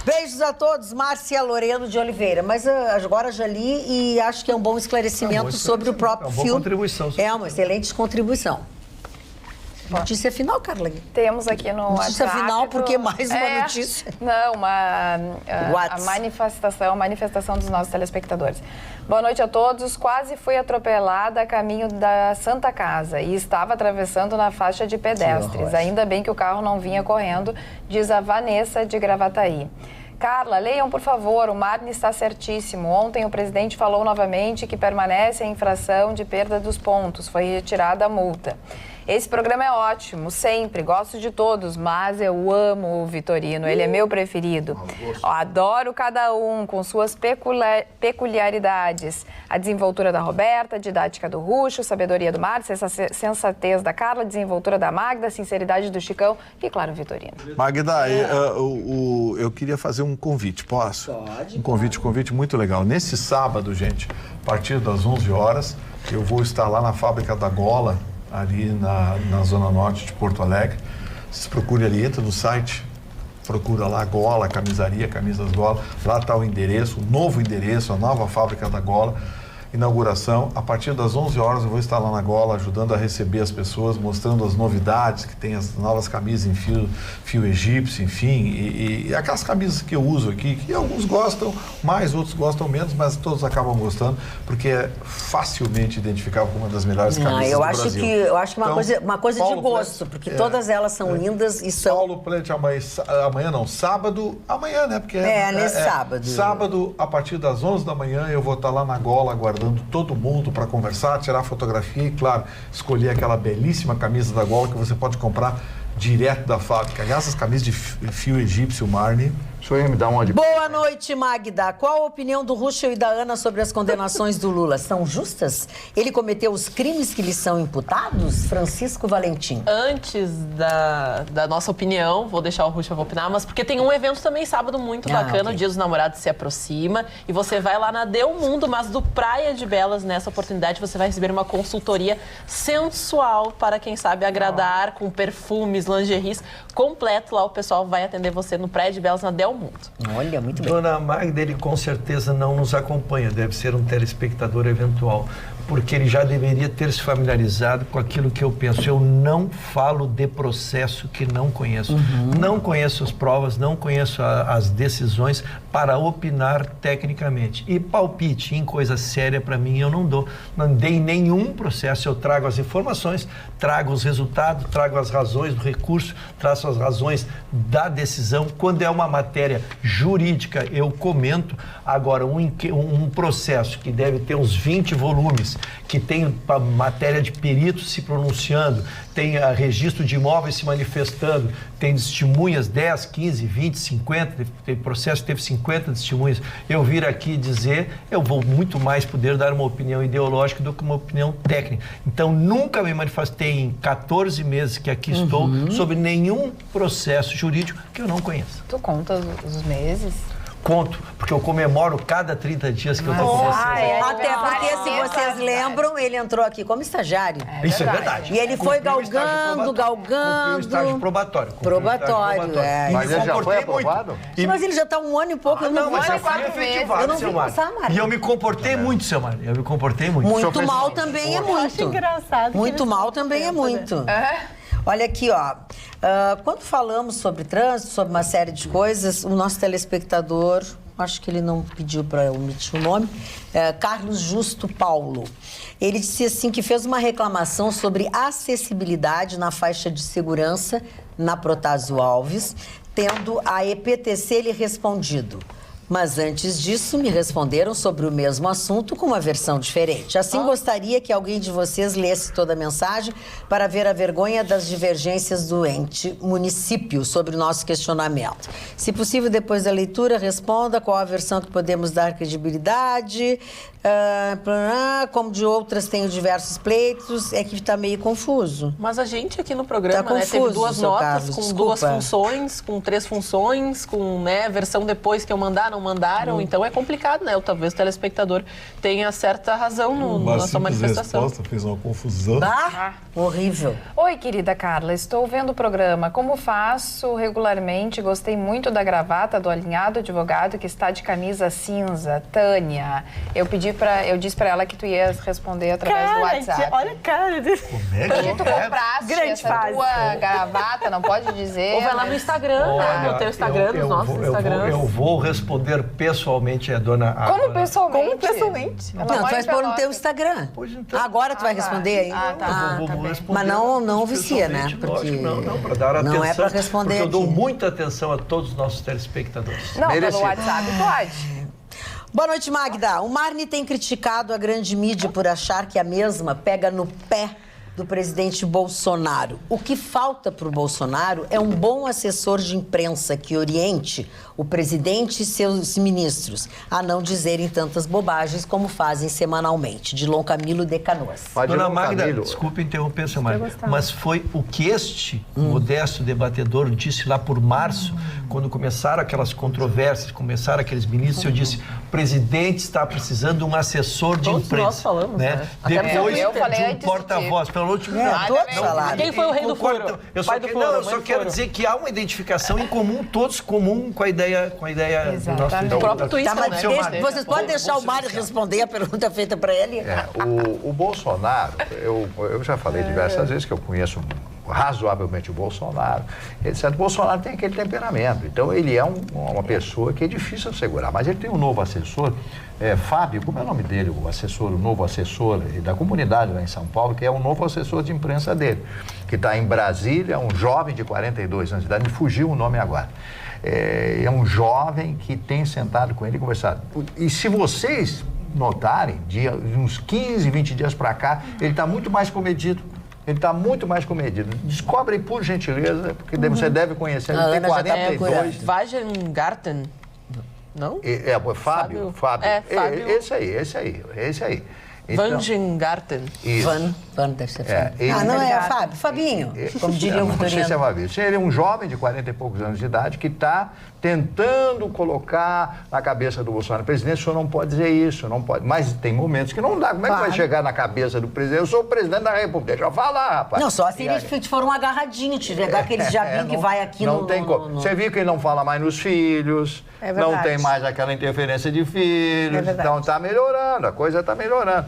Beijos a todos, Márcia Loreno de Oliveira. Mas agora já li e acho que é um bom esclarecimento sobre o próprio filme. É uma contribuição. É uma excelente contribuição. Notícia final, Carla? Temos aqui no notícia WhatsApp final, porque mais uma notícia. Não, a manifestação dos nossos telespectadores. Boa noite a todos. Quase fui atropelada a caminho da Santa Casa e estava atravessando na faixa de pedestres. Ainda bem que o carro não vinha correndo, diz a Vanessa de Gravataí. Carla, leiam, por favor, o Marne está certíssimo. Ontem o presidente falou novamente que permanece a infração de perda dos pontos. Foi retirada a multa. Esse programa é ótimo, sempre, gosto de todos, mas eu amo o Vitorino, ele é meu preferido. Adoro cada um, com suas peculiaridades. A desenvoltura da Roberta, a didática do Ruxo, sabedoria do Márcio, essa sensatez da Carla, a desenvoltura da Magda, a sinceridade do Chicão e, claro, o Vitorino. Magda, eu queria fazer um convite, posso? Pode. Um convite muito legal. Nesse sábado, gente, a partir das 11 horas, eu vou estar lá na Fábrica da Gola, ali na Zona Norte de Porto Alegre. Vocês procurem ali, entra no site, procura lá Gola, camisaria, camisas Gola. Lá está o endereço, o novo endereço, a nova Fábrica da Gola. Inauguração, a partir das 11 horas eu vou estar lá na Gola, ajudando a receber as pessoas, mostrando as novidades, que tem as novas camisas em fio egípcio, enfim, e aquelas camisas que eu uso aqui, que alguns gostam mais, outros gostam menos, mas todos acabam gostando, porque é facilmente identificável como uma das melhores camisas do Brasil. Eu acho que então, uma coisa de gosto, porque todas elas são lindas e são... Paulo Plant sábado, amanhã, né? Porque nesse sábado. Sábado, a partir das 11 da manhã, eu vou estar lá na Gola, aguardando todo mundo para conversar, tirar fotografia e, claro, escolher aquela belíssima camisa da Gola que você pode comprar direto da fábrica. Aliás, as camisas de fio egípcio, Marne... Isso aí me dá uma de... Boa noite, Magda. Qual a opinião do Ruschel e da Ana sobre as condenações do Lula? São justas? Ele cometeu os crimes que lhe são imputados? Francisco Valentim. Antes da nossa opinião, vou deixar o Ruschel opinar, mas porque tem um evento também sábado muito bacana, okay. O Dia dos Namorados se aproxima, e você vai lá na Deu Mundo, mas do Praia de Belas, nessa oportunidade você vai receber uma consultoria sensual para quem sabe agradar, com perfumes, lingeries, completo lá, o pessoal vai atender você no Praia de Belas, na Deu Mundo. Olha, muito bem. Dona Magda, ele com certeza não nos acompanha, deve ser um telespectador eventual, porque ele já deveria ter se familiarizado com aquilo que eu penso. Eu não falo de processo que não conheço. Não conheço as provas, não conheço as decisões para opinar tecnicamente. E palpite em coisa séria, para mim, eu não dou. Não dei nenhum processo, eu trago as informações, trago os resultados, trago as razões do recurso, trago as razões da decisão. Quando é uma matéria jurídica, eu comento. Agora, um processo que deve ter uns 20 volumes, que tem matéria de peritos se pronunciando, tem registro de imóveis se manifestando, tem testemunhas 10, 15, 20, 50, tem processo que teve 50 testemunhas. Eu vir aqui dizer, eu vou muito mais poder dar uma opinião ideológica do que uma opinião técnica. Então, nunca me manifestei em 14 meses que aqui estou sobre nenhum processo jurídico que eu não conheço. Tu conta os meses? Conto, porque eu comemoro cada 30 dias que eu estou com vocês. Até porque, se vocês lembram, ele entrou aqui como estagiário. Isso é verdade. E ele foi galgando. Cumpriu o estágio probatório. Mas ele já foi aprovado? Mas ele já está um ano e pouco. Não, mas eu fui efetivado, eu não vi passar, Mário. E eu me comportei muito, seu Mário. Eu me comportei muito. Muito mal também é muito. Acho engraçado. Muito mal também é muito. Olha aqui, ó. Quando falamos sobre trânsito, sobre uma série de coisas, o nosso telespectador, acho que ele não pediu para omitir o nome, Carlos Justo Paulo. Ele disse assim que fez uma reclamação sobre acessibilidade na faixa de segurança na Protásio Alves, tendo a EPTC lhe respondido. Mas antes disso, me responderam sobre o mesmo assunto com uma versão diferente. Assim, gostaria que alguém de vocês lesse toda a mensagem para ver a vergonha das divergências do ente município sobre o nosso questionamento. Se possível, depois da leitura, responda qual a versão que podemos dar credibilidade. Como de outras tenho diversos pleitos, é que está meio confuso. Mas a gente aqui no programa, tá confuso, teve duas notas Carlos, com desculpa. duas funções, com 3 funções, com versão depois que eu mandar, não mandaram. Então é complicado, né? Talvez o telespectador tenha certa razão na sua manifestação. Resposta fez uma confusão. Horrível. Oi, querida Carla, estou vendo o programa. Como faço regularmente? Gostei muito da gravata do alinhado advogado que está de camisa cinza. Tânia, eu disse pra ela que tu ias responder através do WhatsApp. Olha a cara dele. Como é que Tu compraste Grande essa fase. tua gravata, não pode dizer. Ou vai lá no Instagram, né? O teu Instagram, nos nossos Instagrams. Eu vou responder pessoalmente a dona... Como pessoalmente? Como pessoalmente? Ela Não, tu mora vai em expor no Pelotas. teu Instagram. Pois então. Agora tu vai responder aí? Vou responder Mas não vicia, né? pessoalmente, Porque lógico, não, para dar atenção. não é para responder porque eu dou aqui. muita atenção a todos os nossos telespectadores. Não, Merecido. pelo WhatsApp pode. Boa noite, Magda. O Marne tem criticado a grande mídia por achar que a mesma pega no pé do presidente Bolsonaro. O que falta para o Bolsonaro é um bom assessor de imprensa que oriente o presidente e seus ministros a não dizerem tantas bobagens como fazem semanalmente. Dilon Camilo de Canoas. Dona Magda, desculpe interromper, senhor Magda, mas foi o que este modesto debatedor disse lá por março, quando começaram aquelas controvérsias, começaram aqueles ministros, eu disse, o presidente está precisando de um assessor de Todos imprensa. nós falamos, né? Depois Eu falei de um antes de porta-voz, pelo último... todos falaram. Quem foi o rei do furo? Eu Pai do furo, eu mãe só do quero furo. dizer que há uma identificação em comum, todos comum com a ideia do nosso... O próprio Tá, Twitter, mas né? vocês podem deixar o Mário responder a pergunta feita para ele? O Bolsonaro, eu já falei diversas vezes que eu conheço razoavelmente o Bolsonaro. O Bolsonaro tem aquele temperamento. Então, ele é uma pessoa que é difícil de segurar. Mas ele tem um novo assessor, Fábio, como é o nome dele? O novo assessor da comunidade lá em São Paulo, que é o novo assessor de imprensa dele, que está em Brasília, um jovem de 42 anos de idade, me fugiu o nome agora. É um jovem que tem sentado com ele e conversado. E se vocês notarem, de uns 15, 20 dias para cá, ele está muito mais comedido. Ele está muito mais comedido. Descobre, por gentileza, porque você deve conhecer, ele tem 42. Wagengarten, não? Fábio. Fábio. Esse aí. Então, Wagengarten. isso. Van deve ser É, Fábio. ele- Não é Fábio? Fabinho, como diria o Não sei se é Vitoriano. Fábio. Ele é um jovem de 40 e poucos anos de idade que está tentando colocar na cabeça do Bolsonaro, presidente, o senhor não pode dizer isso, não pode. Mas tem momentos que não dá. Como é que vai chegar na cabeça do presidente? Eu sou o presidente da República, deixa eu falar, rapaz. Não, só se E aí- eles foram agarradinhos, tiver aqueles diabinhos que vai aqui não no... tem como. Você viu que ele não fala mais nos filhos, É não verdade. tem mais aquela interferência de filhos, É verdade. então está melhorando, a coisa está melhorando.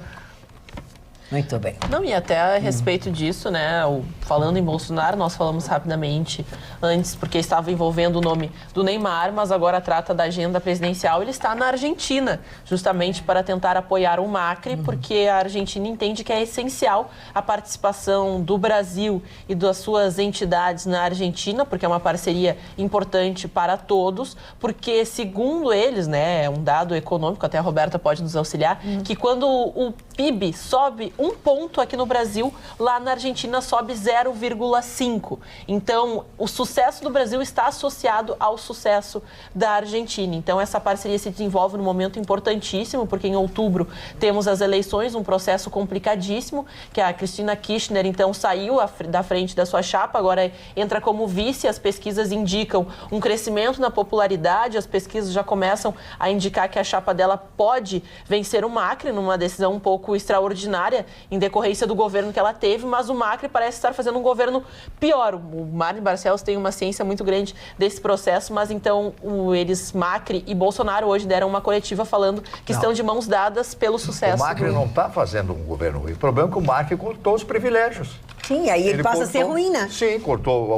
Muito bem. Não, e até a respeito disso, né, falando em Bolsonaro, nós falamos rapidamente antes, porque estava envolvendo o nome do Neymar, mas agora trata da agenda presidencial. Ele está na Argentina, justamente para tentar apoiar o Macri, porque a Argentina entende que é essencial a participação do Brasil e das suas entidades na Argentina, porque é uma parceria importante para todos, porque, segundo eles, né, é um dado econômico, até a Roberta pode nos auxiliar, que quando o PIB sobe 1 ponto aqui no Brasil, lá na Argentina sobe 0,5. Então, o sucesso do Brasil está associado ao sucesso da Argentina. Então, essa parceria se desenvolve num momento importantíssimo, porque em outubro temos as eleições, um processo complicadíssimo, que a Cristina Kirchner, então, saiu da frente da sua chapa, agora entra como vice. As pesquisas indicam um crescimento na popularidade, as pesquisas já começam a indicar que a chapa dela pode vencer o Macri numa decisão um pouco extraordinária em decorrência do governo que ela teve, mas o Macri parece estar fazendo um governo pior. O Mário Barcelos tem uma ciência muito grande desse processo, mas então eles, Macri e Bolsonaro, hoje deram uma coletiva falando que estão de mãos dadas pelo sucesso. O Macri não está fazendo um governo ruim. O problema é que o Macri cortou os privilégios. Sim, aí ele passa a ser ruim, né? Sim, cortou.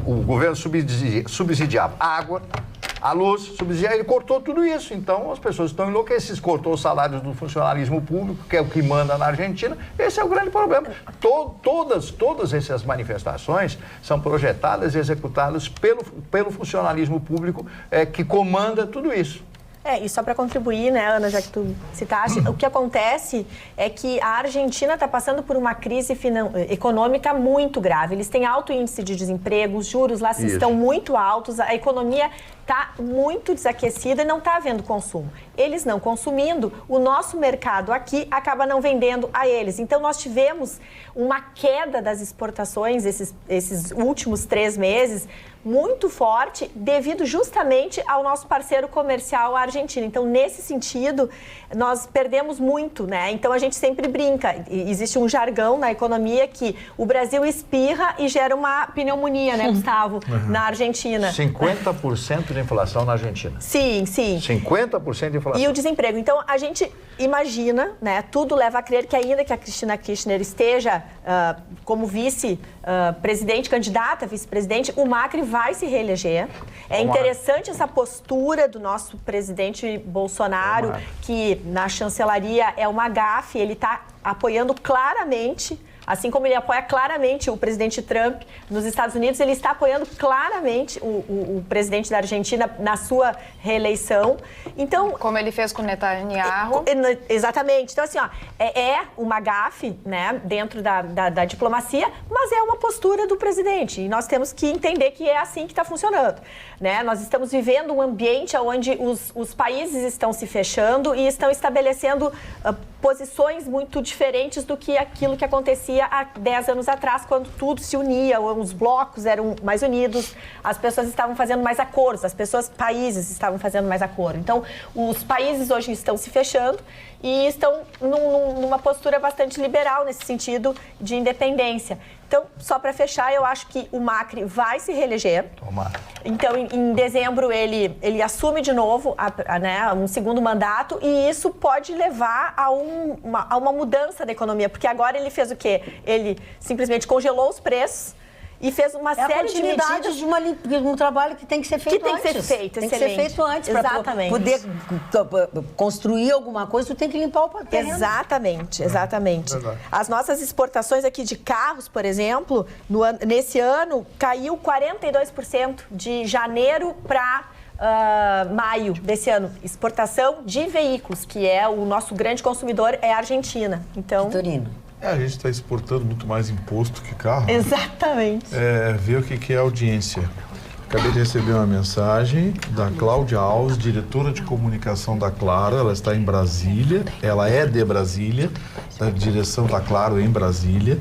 O governo subsidiava água, a luz, subsidiava, ele cortou tudo isso. Então, as pessoas estão enlouquecidas. Cortou os salários do funcionalismo público, que é o que manda na Argentina. Esse é o grande problema. Todas essas manifestações são projetadas e executadas pelo funcionalismo público que comanda tudo isso. E só para contribuir, né, Ana, já que tu citaste, o que acontece é que a Argentina está passando por uma crise econômica muito grave. Eles têm alto índice de desemprego, os juros lá estão muito altos, a economia está muito desaquecida e não está havendo consumo. Eles não consumindo, o nosso mercado aqui acaba não vendendo a eles. Então, nós tivemos uma queda das exportações esses últimos 3 meses, muito forte, devido justamente ao nosso parceiro comercial, a Argentina. Então, nesse sentido, nós perdemos muito, né? Então, a gente sempre brinca. Existe um jargão na economia que o Brasil espirra e gera uma pneumonia, né, Gustavo? Na Argentina. 50% de inflação na Argentina. Sim. 50% de inflação. E o desemprego. Então, a gente imagina, né, tudo leva a crer que ainda que a Cristina Kirchner esteja como vice-presidente, candidata a vice-presidente, o Macri vai se reeleger. É interessante essa postura do nosso presidente Bolsonaro, que na chancelaria é uma gafe, ele está apoiando claramente, assim como ele apoia claramente o presidente Trump nos Estados Unidos, ele está apoiando claramente o presidente da Argentina na sua reeleição. Então, como ele fez com o Netanyahu. Exatamente. Então, assim, é uma gafe, né, dentro da diplomacia, mas é uma postura do presidente. E nós temos que entender que é assim que está funcionando, né? Nós estamos vivendo um ambiente onde os países estão se fechando e estão estabelecendo posições muito diferentes do que aquilo que acontecia há 10 anos atrás, quando tudo se unia, os blocos eram mais unidos, as pessoas estavam fazendo mais acordos, países estavam fazendo mais acordo. Então, os países hoje estão se fechando e estão numa postura bastante liberal nesse sentido de independência. Então, só para fechar, eu acho que o Macri vai se reeleger. Tomara. Então, em dezembro, ele assume de novo né, um segundo mandato e isso pode levar a uma mudança da economia, porque agora ele fez o quê? Ele simplesmente congelou os preços e fez uma série de medidas de um trabalho que tem que ser feito antes. Tem que ser feito, Tem que ser feito antes. Exatamente. Para poder construir alguma coisa, tu tem que limpar o terreno. Exatamente. Verdade. As nossas exportações aqui de carros, por exemplo, nesse ano, caiu 42% de janeiro para maio desse ano. Exportação de veículos, que é o nosso grande consumidor, é a Argentina. Então, Vitorino. A gente está exportando muito mais imposto que carro. Exatamente. Ver o que é audiência. Acabei de receber uma mensagem da Cláudia Alves, diretora de comunicação da Claro. Ela está em Brasília, ela é de Brasília, da direção da Claro em Brasília.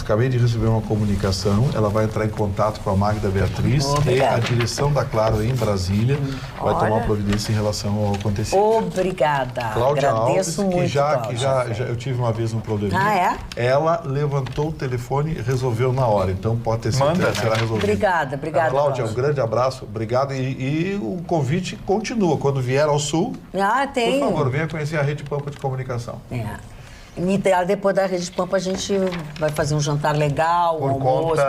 Acabei de receber uma comunicação, ela vai entrar em contato com a Magda Beatriz e a direção da Claro em Brasília vai tomar providência em relação ao acontecido. Obrigada. Cláudia Agradeço Alves, muito, que já eu tive uma vez um probleminha. Ah, é? Ela levantou o telefone e resolveu na hora, então pode ter certeza que será resolvido. Obrigada. Cláudia, um grande abraço, obrigado e o convite continua. Quando vier ao Sul, tem. por favor, venha conhecer a Rede Pampa de Comunicação. E depois da Rede Pampa a gente vai fazer um jantar legal, um almoço.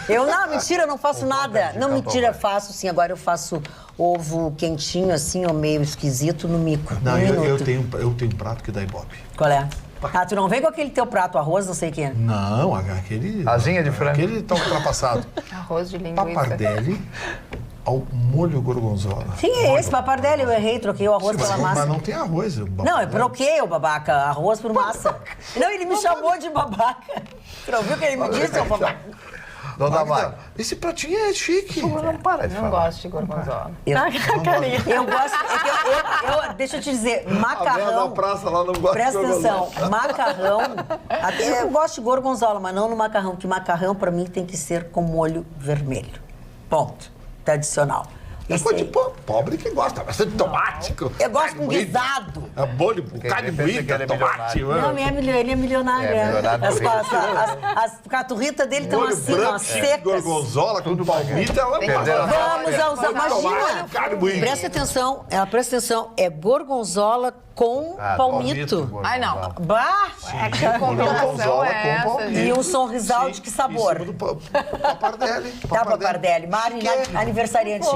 Eu não, mentira, não faço nada. Não, mentira, faço sim. Agora eu faço ovo quentinho, assim, ou meio esquisito no mico. Não, eu tenho um prato que dá ibope. Qual é? Tu não vem com aquele teu prato, arroz, não sei o que. Não, aquele... Asinha de frango. Aquele tá ultrapassado. Arroz de linguiça. Papardelli ao molho gorgonzola. Sim, é esse, papardelli. Eu errei, troquei o arroz pela massa. Mas não tem arroz. Não, eu troquei o babaca, arroz por massa. Não, ele me chamou de babaca. Você não viu o que ele me disse, seu babaca? Dona Magda, esse pratinho é chique. Não para de falar. Não gosto de gorgonzola. Eu gosto... deixa eu te dizer, macarrão... da praça lá não gosta. Presta atenção, macarrão... Até eu gosto de gorgonzola, mas não no macarrão, porque macarrão, pra mim, tem que ser com molho vermelho. Ponto. Tradicional. É coisa de pobre que gosta bastante de tomate. Eu gosto com guisado. É molho, carne moída, tomate. Não, ele é milionário. As caturritas dele estão assim, ó, secas. Gorgonzola, com palmito, ela Vamos usar. Imagina. Presta atenção, é gorgonzola com palmito. Ai, não. Bah! Que combinação é essa, E um sorrisal de que sabor? Papardelli. Tá, Papardelli. Mário, aniversariante.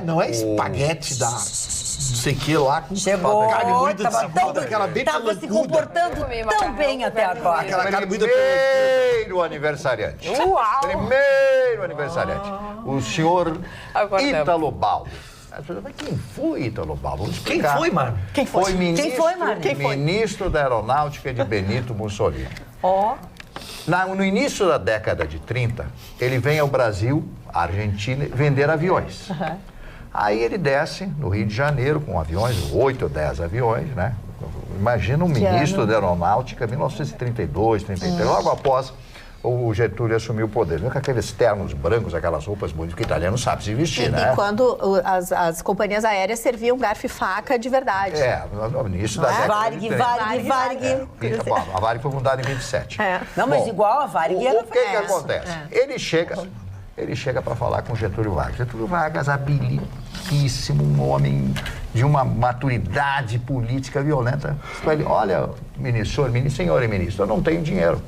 Não é espaguete da... Não sei o que lá. Chegou. Carne moída de segunda, aquela bem Tava se comportando tão bem até agora. Aquela carne moída Primeiro aniversariante. Uau! Primeiro aniversariante. O senhor Ítalo Balbo. Mas quem foi Ítalo Balbo? Quem foi, Mário? Quem foi, Mário? Ministro da Aeronáutica de Benito Mussolini. Ó. No início da década de 30, ele vem ao Brasil, à Argentina, vender aviões. Aí ele desce no Rio de Janeiro com aviões, 8 ou 10 aviões, né? Imagina um ministro da Aeronáutica, 1932, 33, logo após o Getúlio assumiu o poder. Com aqueles ternos brancos, aquelas roupas bonitas, que o italiano sabe se vestir, né? E quando as companhias aéreas serviam garfo e faca de verdade. No início da década de 30. Varig. A Varig foi fundada em 27. Não, mas igual a Varig. O que acontece? Ele chega para falar com Getúlio Vargas. Getúlio Vargas, habilitíssimo, um homem de uma maturidade política violenta. Ele, olha, senhor e ministro, eu não tenho dinheiro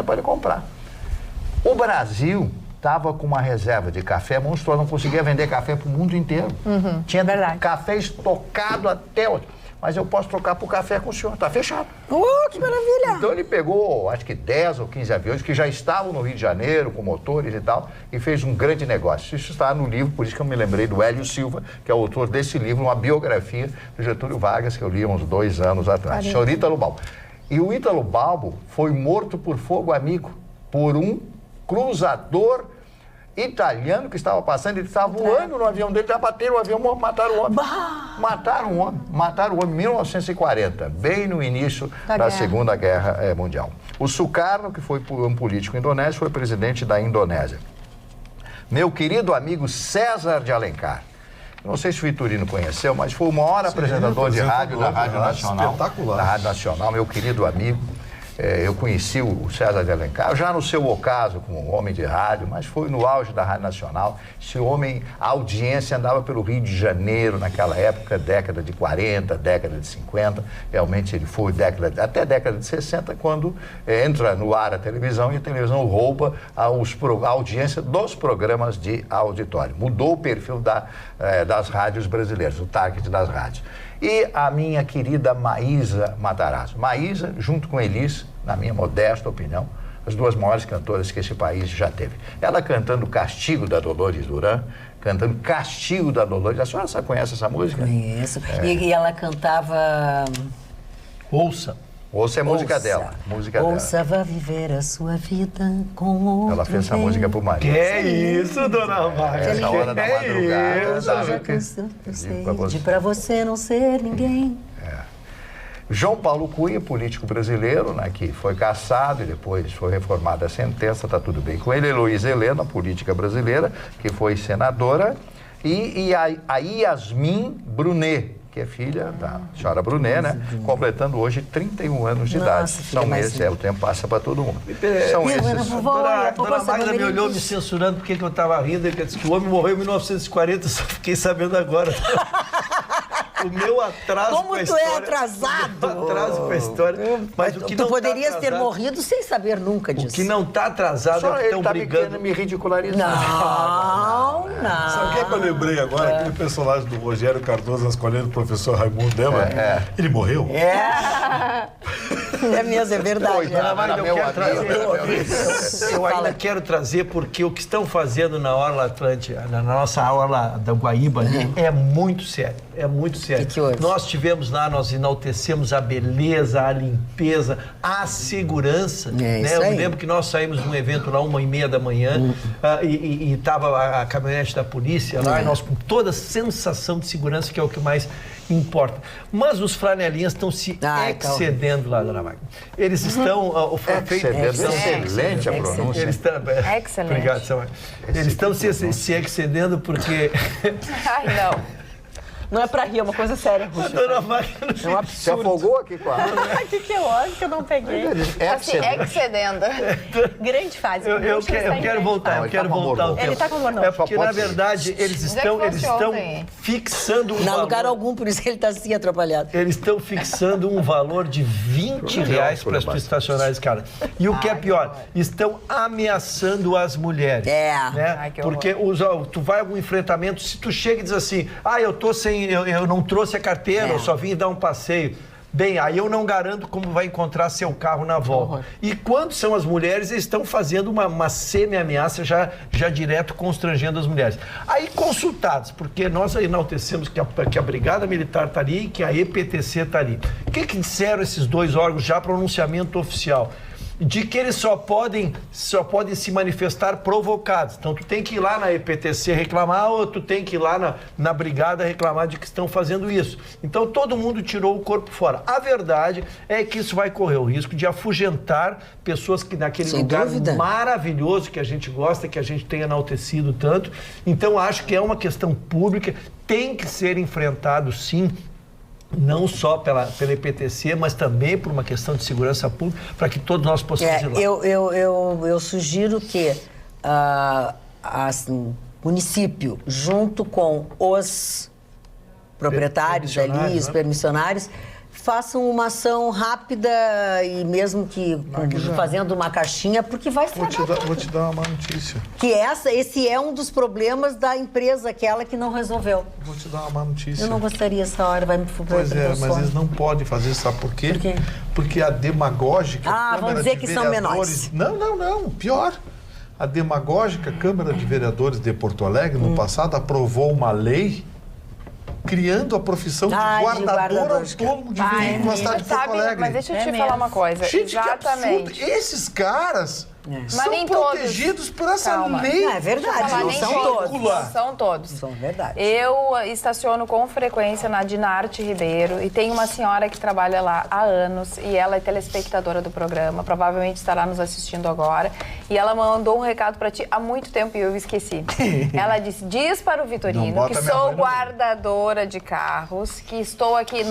para ele comprar. O Brasil estava com uma reserva de café monstruosa, não conseguia vender café para o mundo inteiro. Tinha café estocado até hoje. Mas eu posso trocar por café com o senhor, está fechado. Que maravilha! Então ele pegou, acho que 10 ou 15 aviões que já estavam no Rio de Janeiro, com motores e tal, e fez um grande negócio. Isso está no livro, por isso que eu me lembrei do Hélio Silva, que é o autor desse livro, uma biografia do Getúlio Vargas, que eu li há uns 2 anos atrás. O senhor Ítalo Balbo. E o Ítalo Balbo foi morto por fogo amigo, por um cruzador italiano que estava passando, ele estava voando no avião dele, já bateram o avião, mataram o homem. Mataram o homem em 1940, bem no início da Segunda Guerra Mundial. O Sukarno, que foi um político indonésio, foi presidente da Indonésia. Meu querido amigo César de Alencar, não sei se o Vitorino conheceu, mas foi o maior apresentador de rádio da Rádio Nacional. Espetacular. Da Rádio Nacional, meu querido amigo. Eu conheci o César de Alencar, já no seu ocaso como homem de rádio, mas foi no auge da Rádio Nacional. Esse homem, a audiência andava pelo Rio de Janeiro naquela época, década de 40, década de 50. Realmente ele foi até década de 60, quando entra no ar a televisão e a televisão rouba a audiência dos programas de auditório. Mudou o perfil das rádios brasileiras, o target das rádios. E a minha querida Maísa Matarazzo. Maísa, junto com Elis, na minha modesta opinião, as 2 maiores cantoras que esse país já teve. Ela cantando Castigo da Dolores Duran, cantando Castigo da Dolores. A senhora conhece essa música? Conheço. E ela cantava... Ouça é música dela. Ouça, vá viver a sua vida com outro. Ela fez essa música pro marido. Que é isso, dona Marta? Essa hora da madrugada. De pra você não ser ninguém. João Paulo Cunha, político brasileiro, né, que foi cassado e depois foi reformada a sentença, está tudo bem com ele. Heloísa Helena, política brasileira, que foi senadora. E a Yasmin Brunet, que é filha da senhora Brunet, né? Completando hoje 31 anos de idade. São esses, o tempo passa para todo mundo. São esses. Dona Magda me olhou me censurando porque eu estava rindo. Ele disse que o homem morreu em 1940, só fiquei sabendo agora. O meu atraso Como com a tu história. é atrasado? Atraso com a história. Mas o que tu não poderias tá ter morrido sem saber nunca disso. O que não está atrasado é que estão brigando. Me ridicularizando. Não. Sabe o que é que eu lembrei agora? Aquele personagem do Rogério Cardoso escolhendo o professor Raimundo, lembra? Ele morreu? É mesmo, é verdade. Eu ainda quero trazer, porque o que estão fazendo na Orla Atlântica, na nossa Orla da Guaíba ali, é muito sério. É muito sério. Que houve? Nós tivemos lá, nós enaltecemos a beleza, a limpeza, a segurança. Né? Eu me lembro que nós saímos de um evento lá 1h30 da manhã e estava a caminhonete chefe da polícia lá, e nós com toda a sensação de segurança, que é o que mais importa. Mas os flanelinhas estão se excedendo lá, dona Magda. Eles estão... Excelente a pronúncia. Eles estão, Excelente. Obrigado, Samuel. Eles estão se excedendo porque... Ai, não. Não é pra rir, é uma coisa séria, Rússia. Dona Magda, É um absurdo. Se afogou aqui com a água. Ai, que ódio que eu não peguei. Assim, excedendo. Grande fase. eu quero voltar, eu quero voltar. Ele tá com humor novo. É porque, na verdade, eles estão fixando um Não, valor. lugar algum, por isso que ele está assim atrapalhado. Eles estão fixando um valor de R$20 para tu estacionar esse cara. E o que é pior, estão ameaçando as mulheres. Né? Ai, que porque tu vai a algum enfrentamento, se tu chega e diz assim, eu tô sem, eu não trouxe a carteira, eu só vim dar um passeio. Bem, aí eu não garanto como vai encontrar seu carro na volta. E quando são as mulheres, eles estão fazendo uma semi-ameaça já direto constrangendo as mulheres. Aí consultados, porque nós enaltecemos que a Brigada Militar está ali e que a EPTC está ali. O que disseram esses dois órgãos já pronunciamento oficial? De que eles só podem se manifestar provocados. Então, tu tem que ir lá na EPTC reclamar ou tu tem que ir lá na brigada reclamar de que estão fazendo isso. Então, todo mundo tirou o corpo fora. A verdade é que isso vai correr o risco de afugentar pessoas que naquele lugar maravilhoso que a gente gosta, que a gente tem enaltecido tanto. Então, acho que é uma questão pública, tem que ser enfrentado, sim, não só pela EPTC, mas também por uma questão de segurança pública, para que todos nós possamos ir lá. Eu sugiro que o município, junto com os proprietários ali, os permissionários, façam uma ação rápida e mesmo que fazendo uma caixinha, porque vai estragar. Vou te dar uma má notícia. Que esse é um dos problemas da empresa, aquela que não resolveu. Vou te dar uma má notícia. Eu não gostaria essa hora, vai me fuder. Pois é, mas eles não podem fazer isso, sabe por quê? Por quê? Porque a demagógica vamos dizer que são menores. Não, pior. A demagógica Câmara de Vereadores de Porto Alegre, no passado, aprovou uma lei criando a profissão de guardador autônomo de veículos na cidade de Porto Alegre. Mas deixa eu te falar uma coisa. Gente, exatamente. que absurdo. Esses caras são nem protegidos por essa lei. Não, é verdade, não são todos. Não são todos. São verdade. Eu estaciono com frequência na Dinarte Ribeiro e tem uma senhora que trabalha lá há anos e ela é telespectadora do programa, provavelmente estará nos assistindo agora. E ela mandou um recado pra ti há muito tempo e eu esqueci. Ela disse, diz para o Vitorino que sou guardadora de carros, que estou aqui,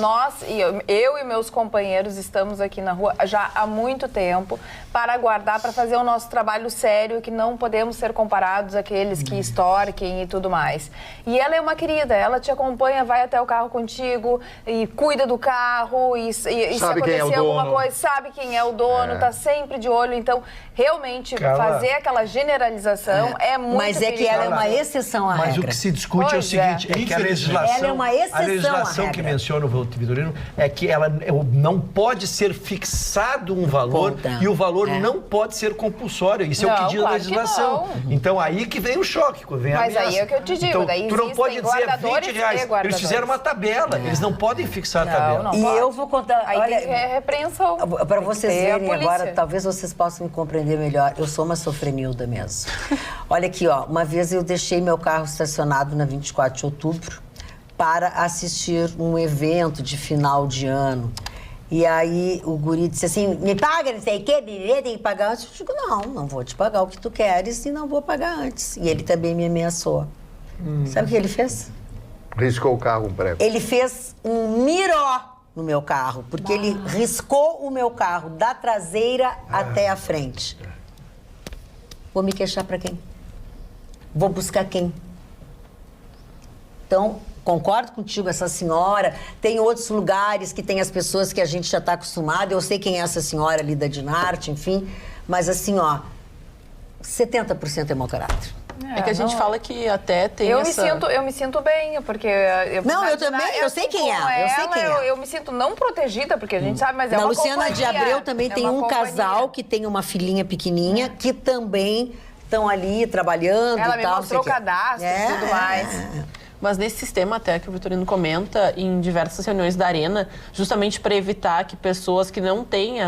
eu e meus companheiros estamos aqui na rua já há muito tempo para guardar, para fazer o nosso trabalho sério, que não podemos ser comparados àqueles que extorquem e tudo mais. E ela é uma querida, ela te acompanha, vai até o carro contigo e cuida do carro e se acontecer alguma coisa, sabe quem é o dono, tá sempre de olho. Então, realmente, fazer aquela generalização é muito Mas é que ela é uma exceção à regra. Mas o que se discute é o seguinte, é que a legislação... Ela é uma exceção a legislação à que regra. menciona o Vitorino é que ela não pode ser fixado um valor e o valor não pode ser compulsório. Isso é o que diz a legislação. Então, aí que vem o choque, vem a ameaça. Mas aí é o que eu te digo. Então, daí tu não pode dizer R$20. Eles fizeram uma tabela. Eles não podem fixar a tabela. Não E pode. eu vou contar... Aí olha, tem repreensão. Para vocês Tem a verem polícia. agora, talvez vocês possam me compreender melhor. Eu sou uma sofrenilda mesmo. Olha aqui, uma vez eu deixei meu carro estacionado na 24 de outubro para assistir um evento de final de ano. E aí o guri disse assim, me paga, não sei o quê, tem que pagar antes. Eu digo, não vou te pagar o que tu queres e não vou pagar antes. E ele também me ameaçou. Sabe o que ele fez? Riscou o carro um prego. Ele fez um miró no meu carro, porque ele riscou o meu carro da traseira até a frente. Vou me queixar para quem? Vou buscar quem? Então, concordo contigo, essa senhora. Tem outros lugares que tem as pessoas que a gente já está acostumado. Eu sei quem é essa senhora ali da Dinarte, enfim. Mas assim, 70% é mau caráter. É que a gente fala que até tem eu me sinto bem, porque... eu também, eu sei quem é. Eu me sinto não protegida, porque a gente sabe, mas é Na uma Luciana companhia. de Abreu também tem um casal que tem uma filhinha pequenininha que também estão ali trabalhando Ela e me tal. mostrou o cadastro e tudo mais. Mas nesse sistema até que o Vitorino comenta, em diversas reuniões da Arena, justamente para evitar que pessoas que não têm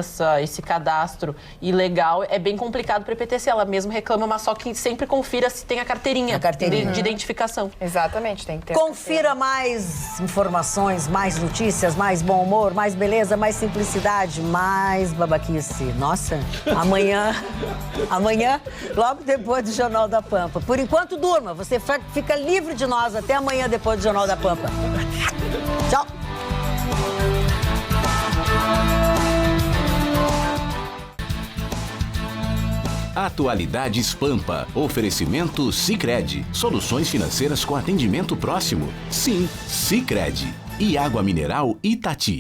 esse cadastro ilegal, é bem complicado para a EPTC. Ela mesmo reclama, mas só que sempre confira se tem a carteirinha, de identificação. Exatamente, tem que ter. Confira mais informações, mais notícias, mais bom humor, mais beleza, mais simplicidade, mais babaquice. Nossa, amanhã, logo depois do Jornal da Pampa. Por enquanto, durma. Você fica livre de nós até amanhã depois do Jornal da Pampa. Tchau. Atualidades Pampa. Oferecimento Sicredi. Soluções financeiras com atendimento próximo. Sim, Sicredi. E água mineral Itati.